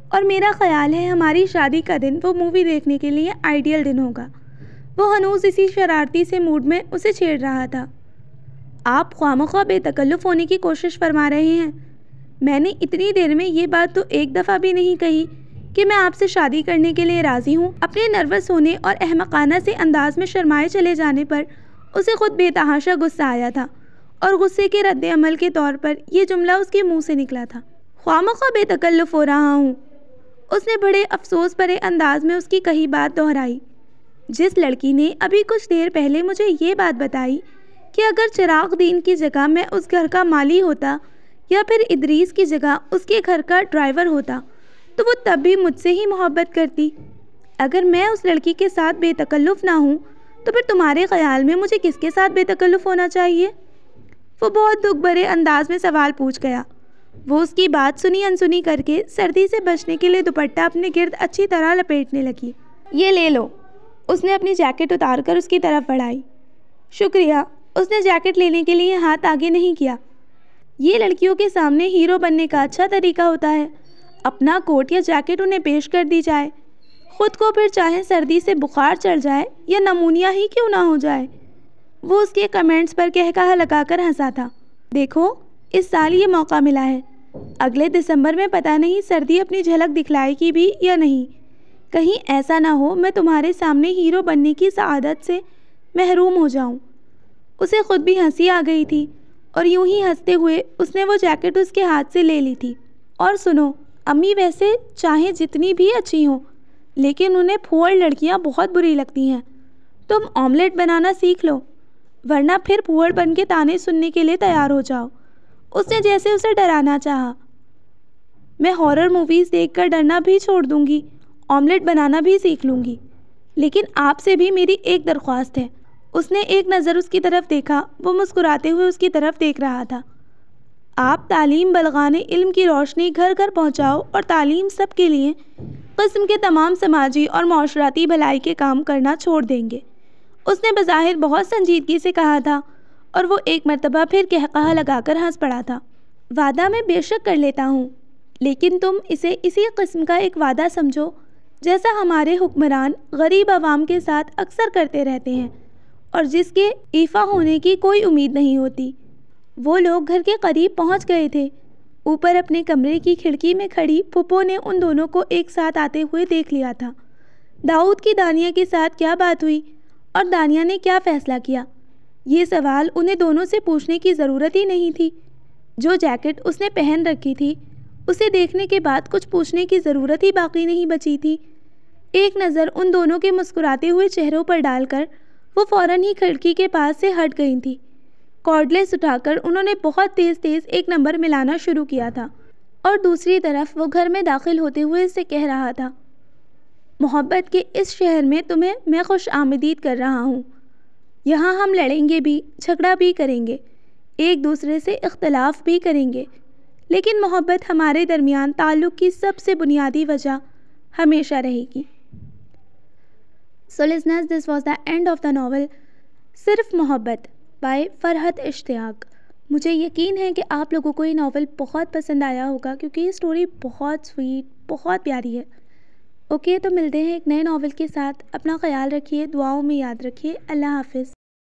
S2: اور میرا خیال ہے ہماری شادی کا دن وہ مووی دیکھنے کے لیے آئیڈیل دن ہوگا۔ وہ ہنوز اسی شرارتی سے موڈ میں اسے چھیڑ رہا تھا۔ آپ خواہ بے تکلف ہونے کی کوشش فرما رہے ہیں۔ میں نے اتنی دیر میں یہ بات تو ایک دفعہ بھی نہیں کہی کہ میں آپ سے شادی کرنے کے لیے راضی ہوں۔ اپنے نروس ہونے اور احمقانہ سے انداز میں شرمائے چلے جانے پر اسے خود بے تحاشا غصہ آیا تھا، اور غصے کے رد عمل کے طور پر یہ جملہ اس کے منہ سے نکلا تھا۔ خواہ بے تکلف ہو رہا ہوں، اس نے بڑے افسوس بھرے انداز میں اس کی کہی بات دہرائی۔ جس لڑکی نے ابھی کچھ دیر پہلے مجھے یہ بات بتائی کہ اگر چراغ دین کی جگہ میں اس گھر کا مالی ہوتا یا پھر ادریس کی جگہ اس کے گھر کا ڈرائیور ہوتا تو وہ تب بھی مجھ سے ہی محبت کرتی۔ اگر میں اس لڑکی کے ساتھ بے تکلف نہ ہوں تو پھر تمہارے خیال میں مجھے کس کے ساتھ بے تکلف ہونا چاہیے؟ وہ بہت دکھ بھرے انداز میں سوال پوچھ گیا۔ وہ اس کی بات سنی انسنی کر کے سردی سے بچنے کے لیے دوپٹہ اپنے گرد اچھی طرح لپیٹنے لگی۔ یہ لے لو، اس نے اپنی جیکٹ اتار کر اس کی طرف بڑھائی۔ شکریہ، اس نے جیکٹ لینے کے لیے ہاتھ آگے نہیں کیا۔ یہ لڑکیوں کے سامنے ہیرو بننے کا اچھا طریقہ ہوتا ہے، اپنا کوٹ یا جیکٹ انہیں پیش کر دی جائے، خود کو پھر چاہے سردی سے بخار چڑھ جائے یا نمونیا ہی کیوں نہ ہو جائے۔ وہ اس کے کمنٹس پر کہا لگا کر ہنسا تھا۔ دیکھو، اس سال یہ موقع ملا ہے، اگلے دسمبر میں پتہ نہیں سردی اپنی جھلک دکھلائے گی بھی یا نہیں۔ کہیں ایسا نہ ہو میں تمہارے سامنے ہیرو بننے کی سعادت سے محروم ہو جاؤں۔ اسے خود بھی ہنسی آ گئی تھی، اور یوں ہی ہنستے ہوئے اس نے وہ جیکٹ اس کے ہاتھ سے لے لی تھی۔ اور سنو، امی ویسے چاہیں جتنی بھی اچھی ہوں، لیکن انہیں پھوڑ لڑکیاں بہت بری لگتی ہیں۔ تم آملیٹ بنانا سیکھ لو، ورنہ پھر پھوڑ بن کے تانے سننے کے لیے تیار ہو جاؤ۔ اس نے جیسے اسے ڈرانا چاہا۔ میں ہارر موویز دیکھ کر ڈرنا بھی چھوڑ دوں گی، آملیٹ بنانا بھی سیکھ لوں گی، لیکن آپ سے بھی میری ایک درخواست ہے۔ اس نے ایک نظر اس کی طرف دیکھا۔ وہ مسکراتے ہوئے اس کی طرف دیکھ رہا تھا۔ آپ تعلیم بلغانِ علم کی روشنی گھر گھر پہنچاؤ اور تعلیم سب کے لیے قسم کے تمام سماجی اور معاشرتی بھلائی کے کام کرنا چھوڑ دیں گے، اس نے بظاہر بہت سنجیدگی سے کہا تھا، اور وہ ایک مرتبہ پھر کہا لگا کر ہنس پڑا تھا۔ وعدہ میں بے شک کر لیتا ہوں، لیکن تم اسے اسی قسم کا ایک وعدہ سمجھو جیسا ہمارے حکمران غریب عوام کے ساتھ اکثر کرتے رہتے ہیں، اور جس کے ایفا ہونے کی کوئی امید نہیں ہوتی۔ وہ لوگ گھر کے قریب پہنچ گئے تھے۔ اوپر اپنے کمرے کی کھڑکی میں کھڑی پھپھو نے ان دونوں کو ایک ساتھ آتے ہوئے دیکھ لیا تھا۔ داؤد کی دانیہ کے ساتھ کیا بات ہوئی اور دانیہ نے کیا فیصلہ کیا، یہ سوال انہیں دونوں سے پوچھنے کی ضرورت ہی نہیں تھی۔ جو جیکٹ اس نے پہن رکھی تھی اسے دیکھنے کے بعد کچھ پوچھنے کی ضرورت ہی باقی نہیں بچی تھی۔ ایک نظر ان دونوں کے مسکراتے ہوئے چہروں پر ڈال کر وہ فوراً ہی کھڑکی کے پاس سے ہٹ گئی تھی۔ کارڈلیس اٹھا کر انہوں نے بہت تیز ایک نمبر ملانا شروع کیا تھا۔ اور دوسری طرف وہ گھر میں داخل ہوتے ہوئے اسے کہہ رہا تھا، محبت کے اس شہر میں تمہیں میں خوش آمدید کر رہا ہوں. یہاں ہم لڑیں گے بھی، جھگڑا بھی کریں گے، ایک دوسرے سے اختلاف بھی کریں گے، لیکن محبت ہمارے درمیان تعلق کی سب سے بنیادی وجہ ہمیشہ رہے گی. So listeners, this was the end of the novel صرف محبت by فرحت اشتیاق. مجھے یقین ہے کہ آپ لوگوں کو یہ ناول بہت پسند آیا ہوگا کیونکہ یہ سٹوری بہت سویٹ، بہت پیاری ہے. اوکے، تو ملتے ہیں ایک نئے ناول کے ساتھ. اپنا خیال رکھیے، دعاؤں میں یاد رکھیے. اللہ حافظ.